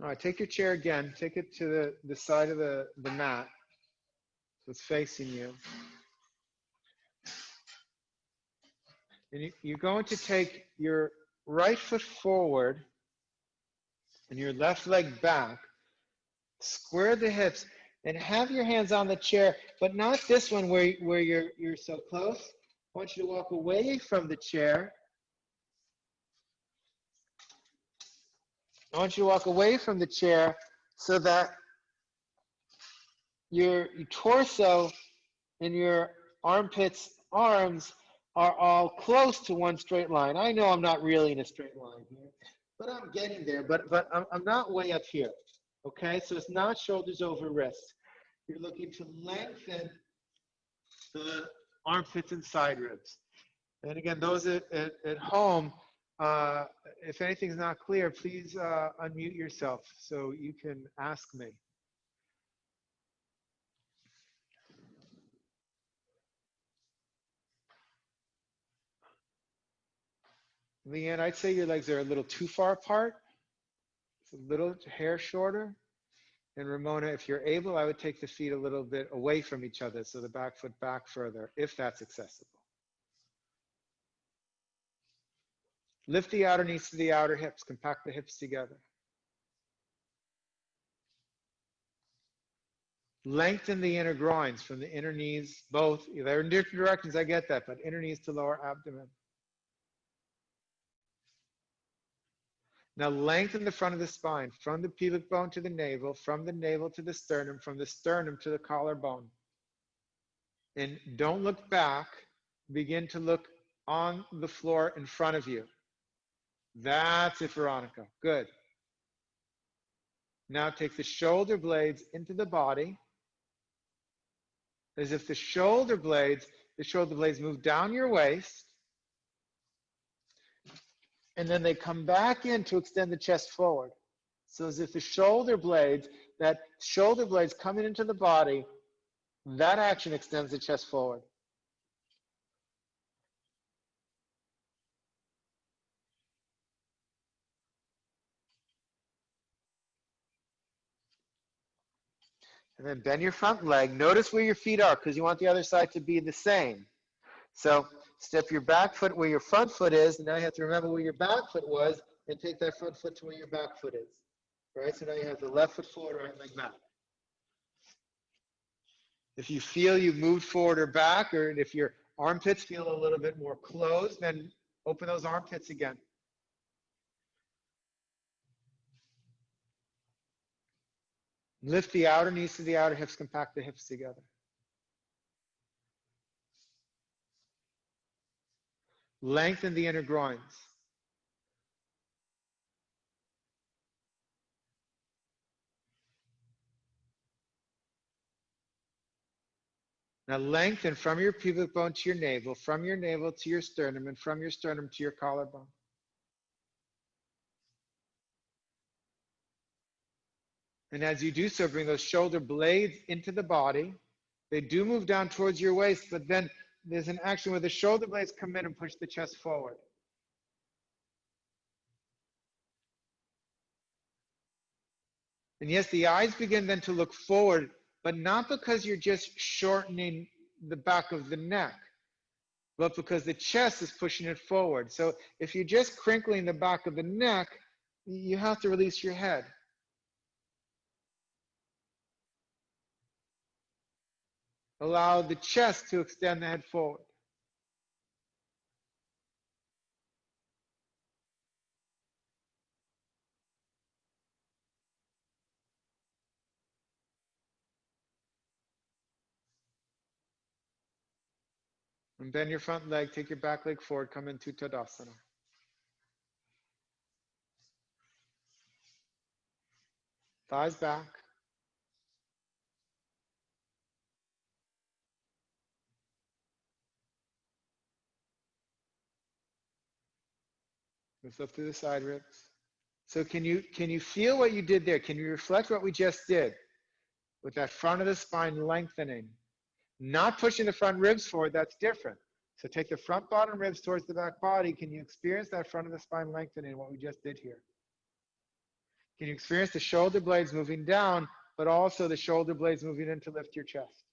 All right, take your chair again, take it to the side of the mat, so it's facing you. And you're going to take your right foot forward and your left leg back, square the hips, and have your hands on the chair, but not this one where you're so close. I want you to walk away from the chair. I want you to walk away from the chair so that your torso and your armpits, arms are all close to one straight line. I know I'm not really in a straight line here, but I'm getting there. But I'm not way up here. Okay, so it's not shoulders over wrists. You're looking to lengthen the armpits and side ribs. And again, those at home, if anything's not clear, please unmute yourself so you can ask me. Leanne, I'd say your legs are a little too far apart. It's a little hair shorter. And Ramona, if you're able, I would take the feet a little bit away from each other, so the back foot back further, if that's accessible. Lift the outer knees to the outer hips, compact the hips together. Lengthen the inner groins from the inner knees, both. They're in different directions, I get that, but inner knees to lower abdomen. Now lengthen the front of the spine, from the pubic bone to the navel, from the navel to the sternum, from the sternum to the collarbone. And don't look back. Begin to look on the floor in front of you. That's it, Veronica. Good. Now take the shoulder blades into the body, as if the shoulder blades move down your waist, and then they come back in to extend the chest forward. So as if the shoulder blades coming into the body, that action extends the chest forward. And then bend your front leg. Notice where your feet are, because you want the other side to be the same. So step your back foot where your front foot is, and now you have to remember where your back foot was, and take that front foot to where your back foot is. Right? So now you have the left foot forward, right leg back. If you feel you've moved forward or back, or if your armpits feel a little bit more closed, then open those armpits again. Lift the outer knees to the outer hips, compact the hips together. Lengthen the inner groins. Now lengthen from your pubic bone to your navel, from your navel to your sternum, and from your sternum to your collarbone. And as you do so, bring those shoulder blades into the body. They do move down towards your waist, but then there's an action where the shoulder blades come in and push the chest forward. And yes, the eyes begin then to look forward, but not because you're just shortening the back of the neck, but because the chest is pushing it forward. So if you're just crinkling the back of the neck, you have to release your head. Allow the chest to extend the head forward. And bend your front leg, take your back leg forward, come into Tadasana. Thighs back. Lift up through the side ribs. So can you feel what you did there? Can you reflect what we just did with that front of the spine lengthening? Not pushing the front ribs forward, that's different. So take the front bottom ribs towards the back body. Can you experience that front of the spine lengthening, what we just did here? Can you experience the shoulder blades moving down, but also the shoulder blades moving in to lift your chest?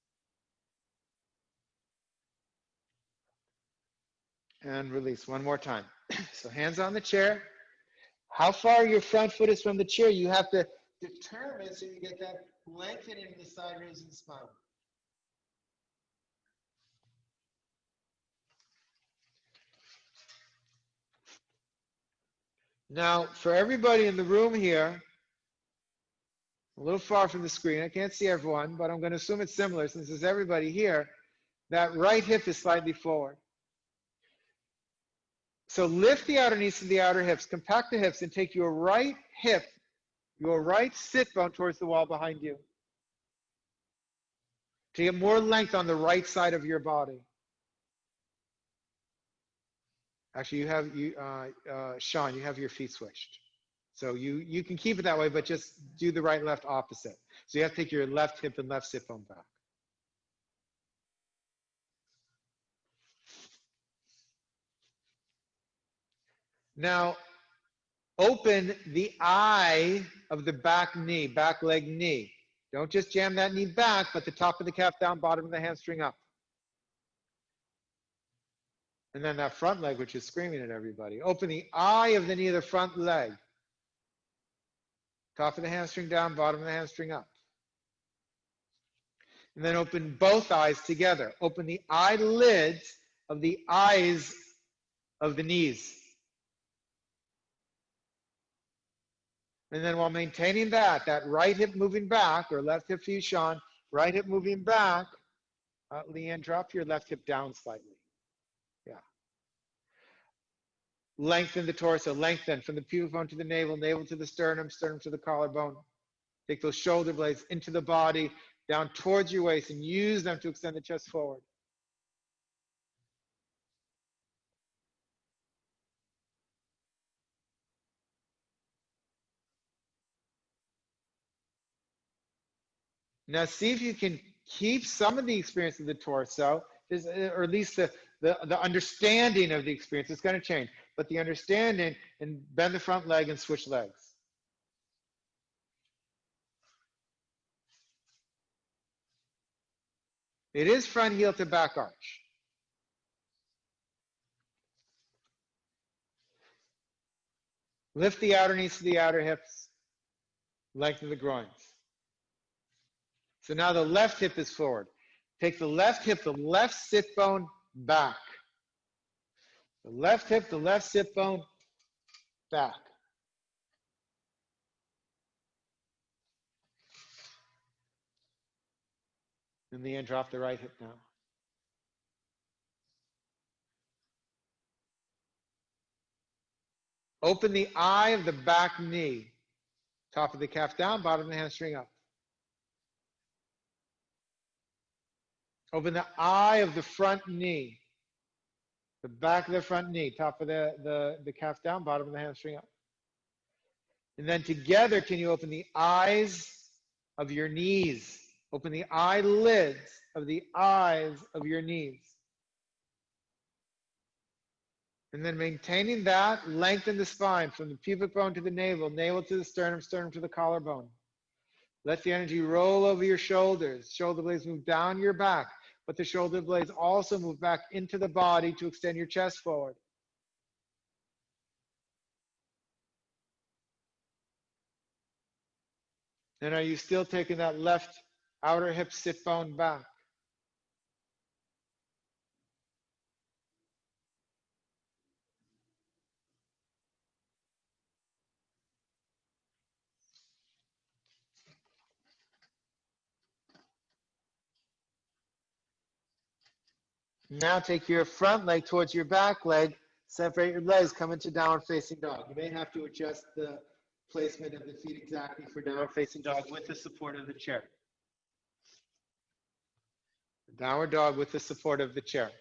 And release one more time. So hands on the chair. How far your front foot is from the chair, you have to determine so you get that lengthening in the side ribs and spine. Now, for everybody in the room here, a little far from the screen, I can't see everyone, but I'm going to assume it's similar since there's everybody here, that right hip is slightly forward. So lift the outer knees to the outer hips, compact the hips, and take your right hip, your right sit bone towards the wall behind you. To get more length on the right side of your body. Actually, Sean, you have your feet switched. So you can keep it that way, but just do the right, left opposite. So you have to take your left hip and left sit bone back. Now, open the eye of the back knee, back leg knee. Don't just jam that knee back, but the top of the calf down, bottom of the hamstring up. And then that front leg, which is screaming at everybody. Open the eye of the knee of the front leg. Top of the hamstring down, bottom of the hamstring up. And then open both eyes together. Open the eyelids of the eyes of the knees. And then while maintaining that right hip moving back, or left hip for you, Sean, right hip moving back. Leanne, drop your left hip down slightly. Yeah. Lengthen the torso, lengthen from the pubic bone to the navel, navel to the sternum, sternum to the collarbone. Take those shoulder blades into the body, down towards your waist, and use them to extend the chest forward. Now see if you can keep some of the experience of the torso, or at least the understanding of the experience. It's going to change, but the understanding, and bend the front leg and switch legs. It is front heel to back arch. Lift the outer knees to the outer hips, lengthen the groins. So now the left hip is forward. Take the left hip, the left sit bone back. The left hip, the left sit bone back. And then drop the right hip down. Open the eye of the back knee. Top of the calf down, bottom of the hamstring up. Open the eye of the front knee. The back of the front knee, top of the calf down, bottom of the hamstring up. And then together, can you open the eyes of your knees? Open the eyelids of the eyes of your knees. And then maintaining that, lengthen the spine from the pubic bone to the navel, navel to the sternum, sternum to the collarbone. Let the energy roll over your shoulders. Shoulder blades move down your back, but the shoulder blades also move back into the body to extend your chest forward. And are you still taking that left outer hip sit bone back? Now take your front leg towards your back leg, separate your legs, come into downward facing dog. You may have to adjust the placement of the feet exactly for downward facing dog with the support of the chair. Downward dog with the support of the chair.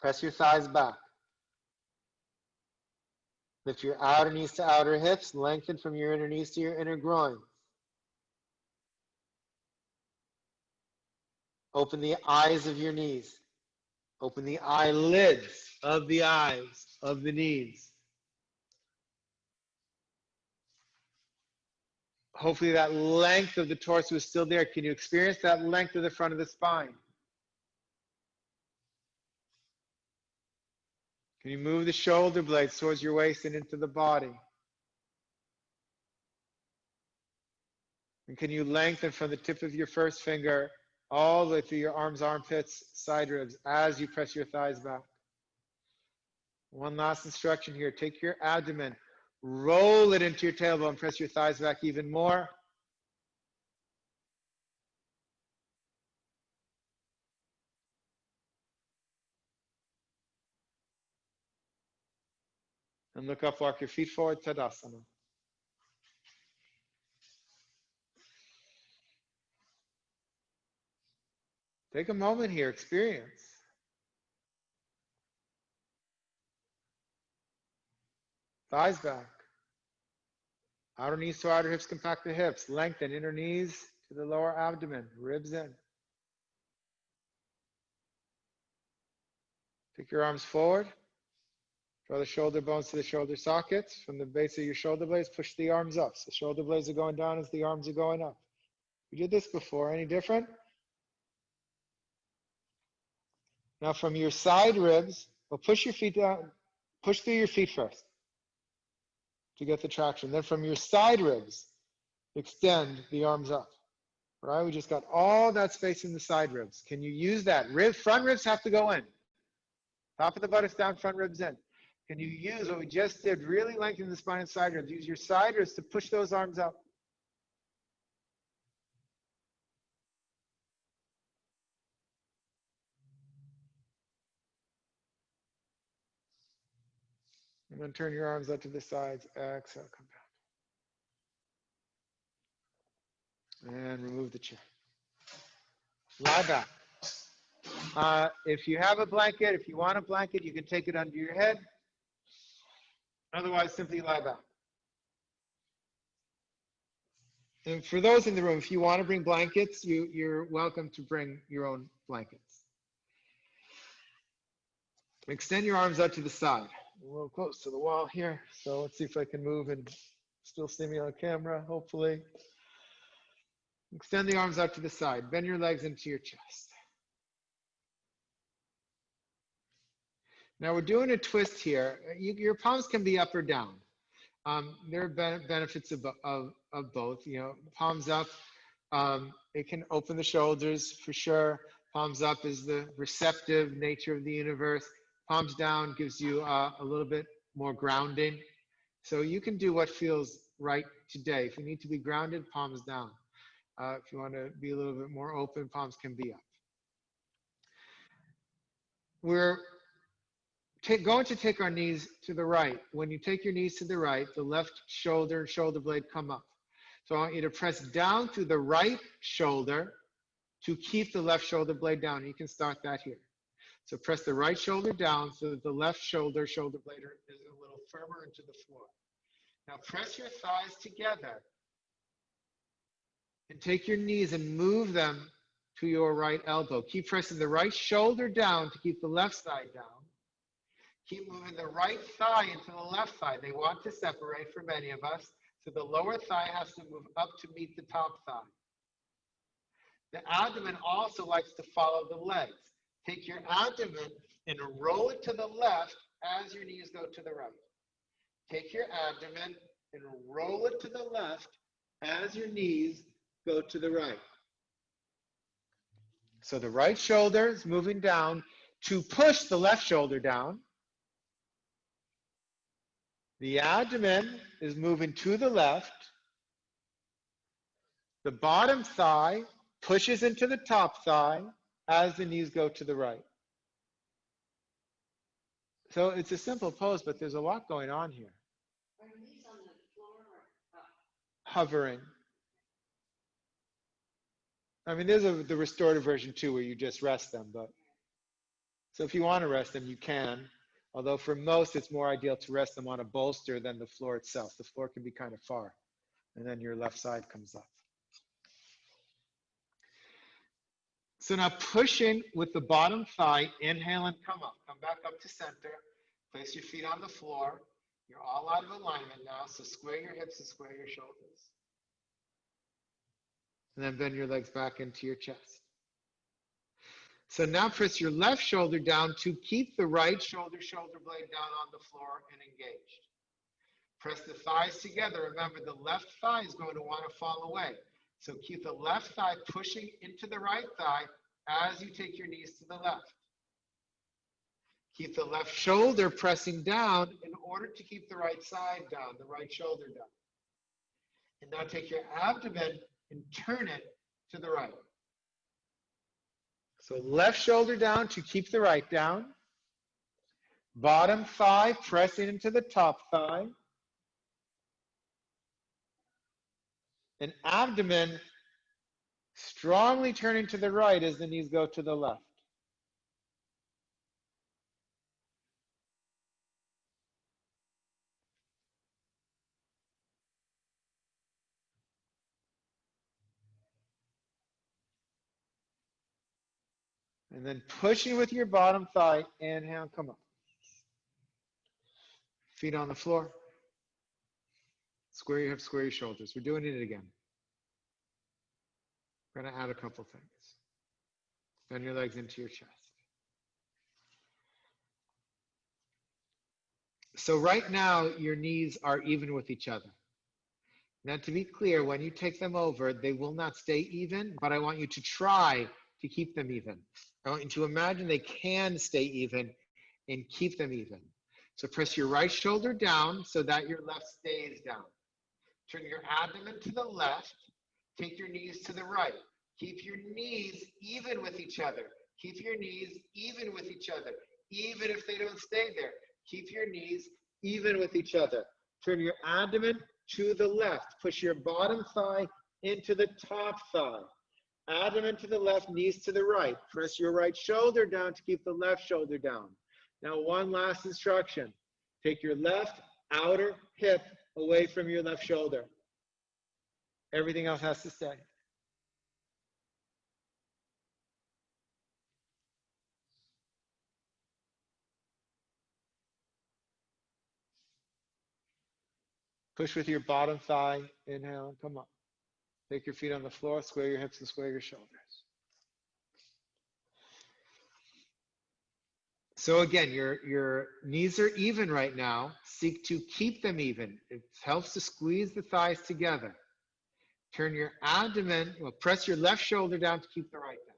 Press your thighs back. Lift your outer knees to outer hips. Lengthen from your inner knees to your inner groins. Open the eyes of your knees. Open the eyelids of the eyes of the knees. Hopefully that length of the torso is still there. Can you experience that length of the front of the spine? Can you move the shoulder blades towards your waist and into the body? And can you lengthen from the tip of your first finger all the way through your arms, armpits, side ribs as you press your thighs back? One last instruction here. Take your abdomen, roll it into your tailbone, press your thighs back even more. And look up, walk your feet forward, Tadasana. Take a moment here, experience. Thighs back. Outer knees to outer hips, compact the hips. Lengthen inner knees to the lower abdomen, ribs in. Take your arms forward. Draw the shoulder bones to the shoulder sockets. From the base of your shoulder blades, push the arms up. So shoulder blades are going down as the arms are going up. We did this before. Any different? Now from your side ribs, well, push your feet down. Push through your feet first to get the traction. Then from your side ribs, extend the arms up. All right, we just got all that space in the side ribs. Can you use that? Front ribs have to go in. Top of the buttocks down, front ribs in. Can you use what we just did? Really lengthen the spine and side ribs. Use your side ribs to push those arms up. And then turn your arms out to the sides. Exhale, come down. And remove the chair. Lie back. If you have a blanket, if you want a blanket, you can take it under your head. Otherwise, simply lie back. And for those in the room, if you want to bring blankets, you're welcome to bring your own blankets. Extend your arms out to the side. A little close to the wall here. So let's see if I can move and still see me on camera, hopefully. Extend the arms out to the side. Bend your legs into your chest. Now we're doing a twist here. Your palms can be up or down. There are benefits of both. You know, palms up, it can open the shoulders for sure. Palms up is the receptive nature of the universe. Palms down gives you a little bit more grounding. So you can do what feels right today. If you need to be grounded, palms down. If you want to be a little bit more open, palms can be up. We're going to take our knees to the right. When you take your knees to the right, the left shoulder and shoulder blade come up. So I want you to press down through the right shoulder to keep the left shoulder blade down. You can start that here. So press the right shoulder down so that the left shoulder blade is a little firmer into the floor. Now press your thighs together and take your knees and move them to your right elbow. Keep pressing the right shoulder down to keep the left side down. Keep moving the right thigh into the left thigh. They want to separate for many of us, so the lower thigh has to move up to meet the top thigh. The abdomen also likes to follow the legs. Take your abdomen and roll it to the left as your knees go to the right. Take your abdomen and roll it to the left as your knees go to the right. So the right shoulder is moving down to push the left shoulder down. The abdomen is moving to the left. The bottom thigh pushes into the top thigh as the knees go to the right. So it's a simple pose, but there's a lot going on here. Are your knees on the floor or up? Hovering. I mean, there's the restorative version too, where you just rest them, but So if you want to rest them, you can. Although for most, it's more ideal to rest them on a bolster than the floor itself. The floor can be kind of far. And then your left side comes up. So now push in with the bottom thigh, inhale and come up. Come back up to center. Place your feet on the floor. You're all out of alignment now, so square your hips and square your shoulders. And then bend your legs back into your chest. So now press your left shoulder down to keep the right shoulder blade down on the floor and engaged. Press the thighs together. Remember, the left thigh is going to want to fall away. So keep the left thigh pushing into the right thigh as you take your knees to the left. Keep the left shoulder pressing down in order to keep the right side down, the right shoulder down. And now take your abdomen and turn it to the right. So left shoulder down to keep the right down. Bottom thigh pressing into the top thigh. And abdomen strongly turning to the right as the knees go to the left. And then pushing with your bottom thigh, inhale, come up. Feet on the floor. Square your hips, square your shoulders. We're doing it again. We're going to add a couple things. Bend your legs into your chest. So right now, your knees are even with each other. Now, to be clear, when you take them over, they will not stay even, but I want you to try to keep them even. I want you to imagine they can stay even and keep them even. So press your right shoulder down so that your left stays down. Turn your abdomen to the left. Take your knees to the right. Keep your knees even with each other. Keep your knees even with each other, even if they don't stay there. Keep your knees even with each other. Turn your abdomen to the left. Push your bottom thigh into the top thigh. Abdomen to the left, knees to the right. Press your right shoulder down to keep the left shoulder down. Now, one last instruction. Take your left outer hip away from your left shoulder. Everything else has to stay. Push with your bottom thigh. Inhale and come up. Take your feet on the floor. Square your hips and square your shoulders. So again, your knees are even right now. Seek to keep them even. It helps to squeeze the thighs together. Turn your abdomen, press your left shoulder down to keep the right down.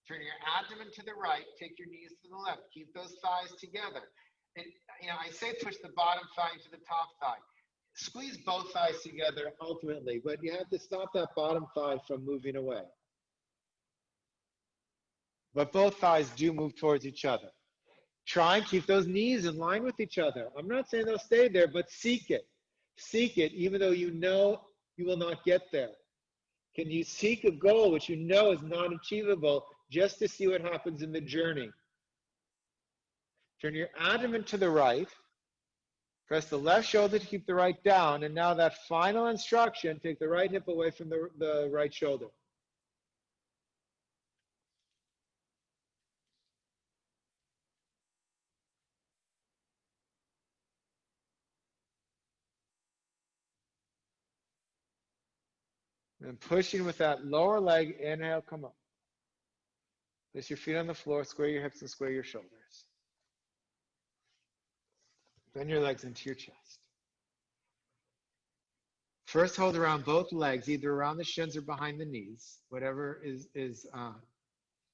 Turn your abdomen to the right, take your knees to the left. Keep those thighs together. And I say push the bottom thigh into the top thigh. Squeeze both thighs together ultimately, but you have to stop that bottom thigh from moving away. But both thighs do move towards each other. Try and keep those knees in line with each other. I'm not saying they'll stay there, but seek it. Seek it, even though you know you will not get there. Can you seek a goal which you know is not achievable just to see what happens in the journey? Turn your abdomen to the right. Press the left shoulder to keep the right down. And now that final instruction, take the right hip away from the right shoulder. And pushing with that lower leg, inhale, come up. Place your feet on the floor, square your hips and square your shoulders. Bend your legs into your chest. First, hold around both legs, either around the shins or behind the knees, whatever is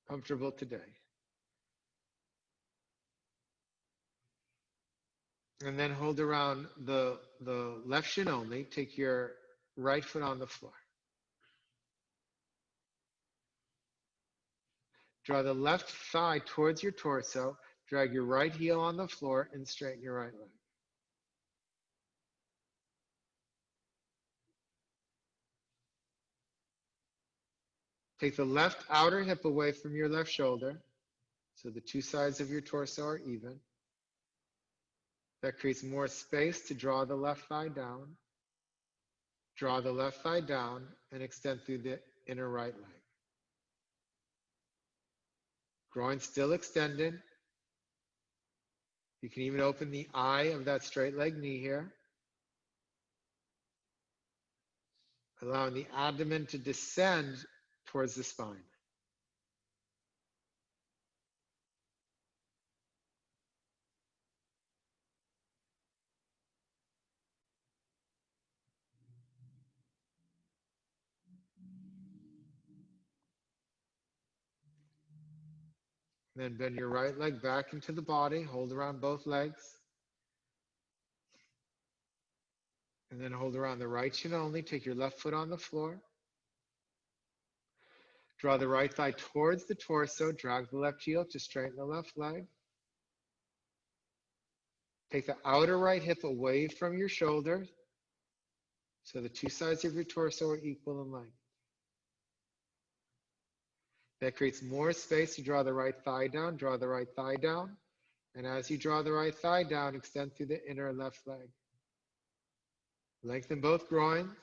comfortable today. And then hold around the left shin only. Take your right foot on the floor. Draw the left thigh towards your torso. Drag your right heel on the floor and straighten your right leg. Take the left outer hip away from your left shoulder. So the two sides of your torso are even. That creates more space to draw the left thigh down. Draw the left thigh down and extend through the inner right leg. Groin still extended. You can even open the eye of that straight leg knee here. Allowing the abdomen to descend towards the spine. Then bend your right leg back into the body. Hold around both legs. And then hold around the right shin only. Take your left foot on the floor. Draw the right thigh towards the torso. Drag the left heel to straighten the left leg. Take the outer right hip away from your shoulder. So the two sides of your torso are equal in length. That creates more space to draw the right thigh down. Draw the right thigh down. And as you draw the right thigh down, extend through the inner left leg. Lengthen both groins.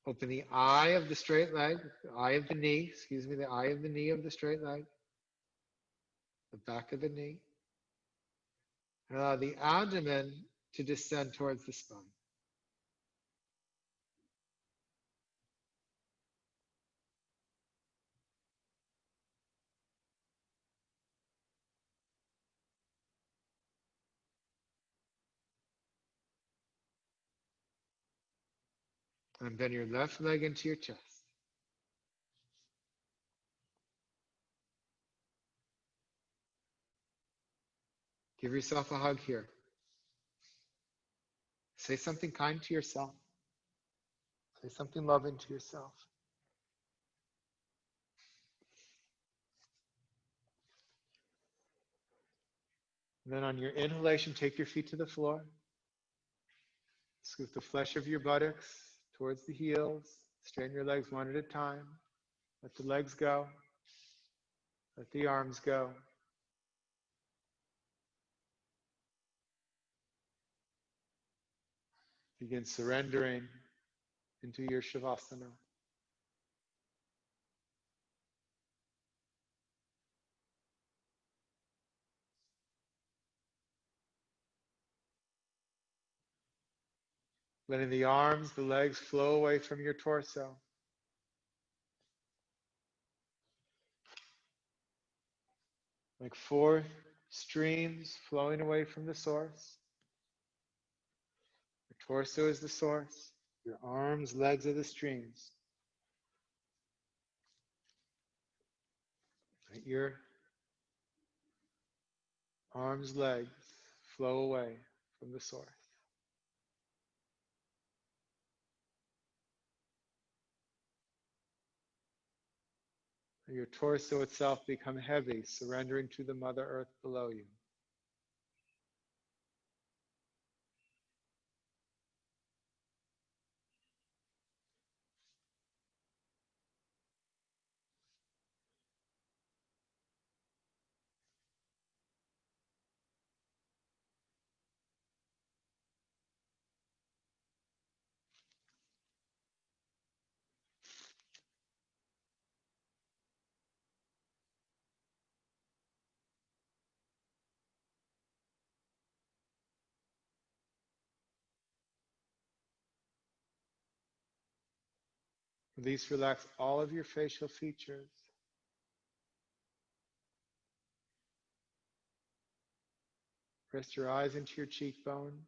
Open the eye of the straight leg, the eye of the knee, the eye of the knee of the straight leg, the back of the knee. And allow the abdomen to descend towards the spine. And bend your left leg into your chest. Give yourself a hug here. Say something kind to yourself. Say something loving to yourself. And then on your inhalation, take your feet to the floor. Scoot the flesh of your buttocks towards the heels. Straighten your legs one at a time. Let the legs go. Let the arms go. Begin surrendering into your Shavasana. Letting the arms, the legs flow away from your torso. Like four streams flowing away from the source. Your torso is the source. Your arms, legs are the streams. Let your arms, legs flow away from the source. Let your torso itself become heavy, surrendering to the Mother Earth below you. Release, relax all of your facial features. Rest your eyes into your cheekbones.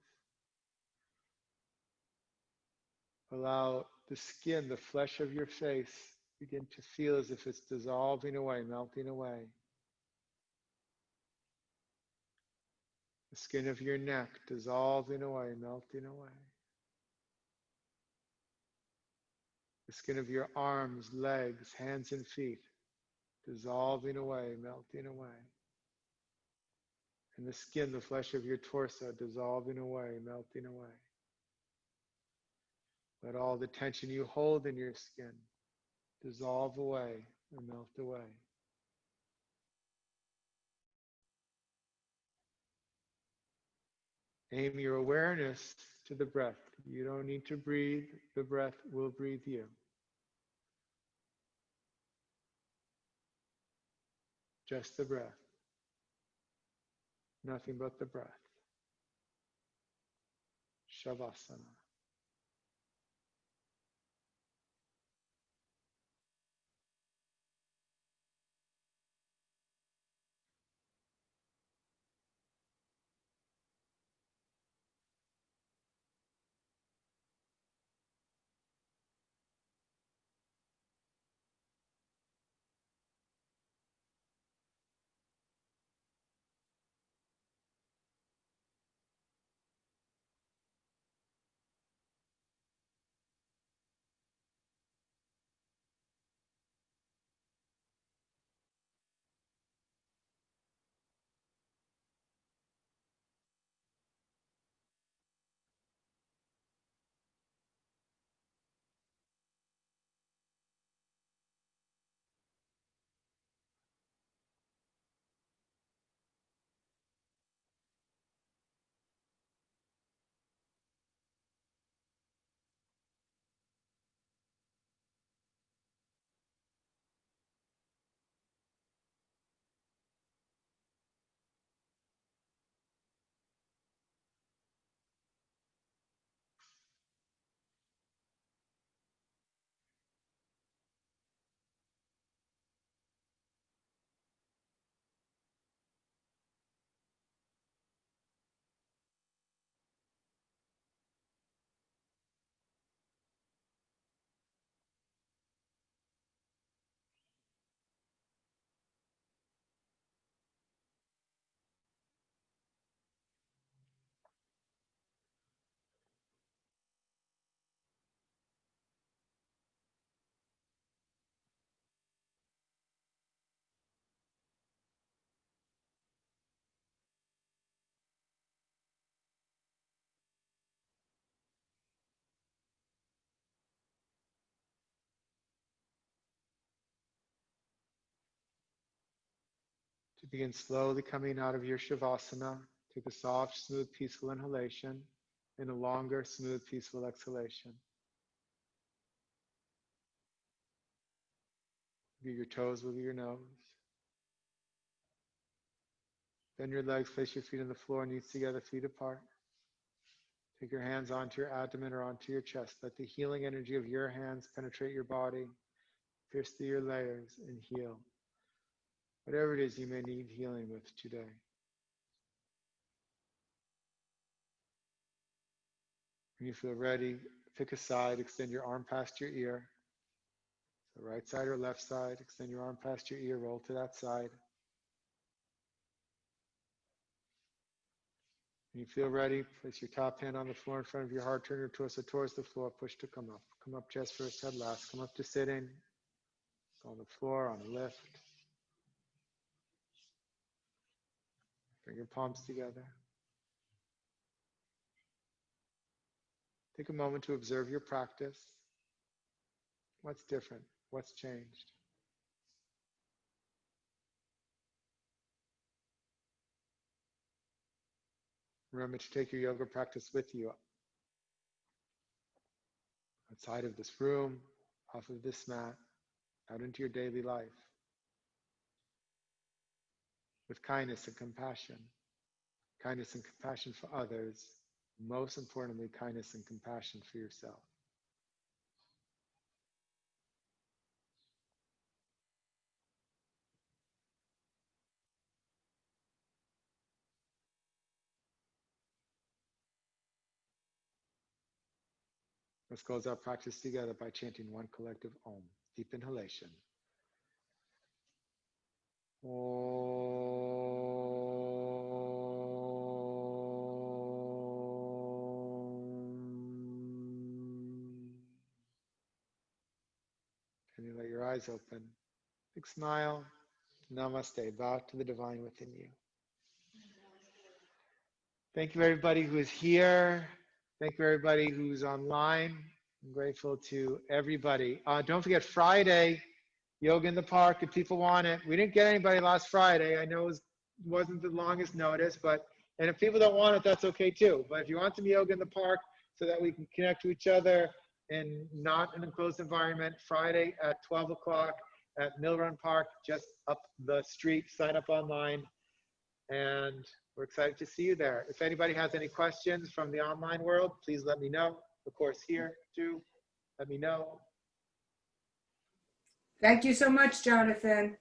Allow the skin, the flesh of your face, begin to feel as if it's dissolving away, melting away. The skin of your neck dissolving away, melting away. The skin of your arms, legs, hands, and feet dissolving away, melting away. And the skin, the flesh of your torso dissolving away, melting away. Let all the tension you hold in your skin dissolve away and melt away. Aim your awareness to the breath. You don't need to breathe. The breath will breathe you. Just the breath. Nothing but the breath. Shavasana. To begin slowly coming out of your Shavasana, take a soft, smooth, peaceful inhalation and a longer, smooth, peaceful exhalation. Move your toes with your nose. Bend your legs, place your feet on the floor, knees together, feet apart. Take your hands onto your abdomen or onto your chest. Let the healing energy of your hands penetrate your body, pierce through your layers, and heal whatever it is you may need healing with today. When you feel ready, pick a side, extend your arm past your ear. So right side or left side, extend your arm past your ear, roll to that side. When you feel ready, place your top hand on the floor in front of your heart, turn your torso towards the floor, push to come up. Come up chest first, head last. Come up to sitting, on the floor, on a lift. Bring your palms together. Take a moment to observe your practice. What's different? What's changed? Remember to take your yoga practice with you outside of this room, off of this mat, out into your daily life with kindness and compassion. Kindness and compassion for others. Most importantly, kindness and compassion for yourself. Let's close our practice together by chanting one collective Om. Deep inhalation. And you let your eyes open. Big smile. Namaste. Bow to the divine within you. Thank you, everybody who is here. Thank you, everybody who's online. I'm grateful to everybody. Don't forget, Friday, Yoga in the Park, if people want it. We didn't get anybody last Friday. I know it wasn't the longest notice, but And if people don't want it, that's okay too. But if you want some yoga in the park so that we can connect to each other in not an enclosed environment, Friday at 12 o'clock at Mill Run Park, just up the street, sign up online. And we're excited to see you there. If anybody has any questions from the online world, please let me know. Of course, here too, let me know. Thank you so much, Jonathan.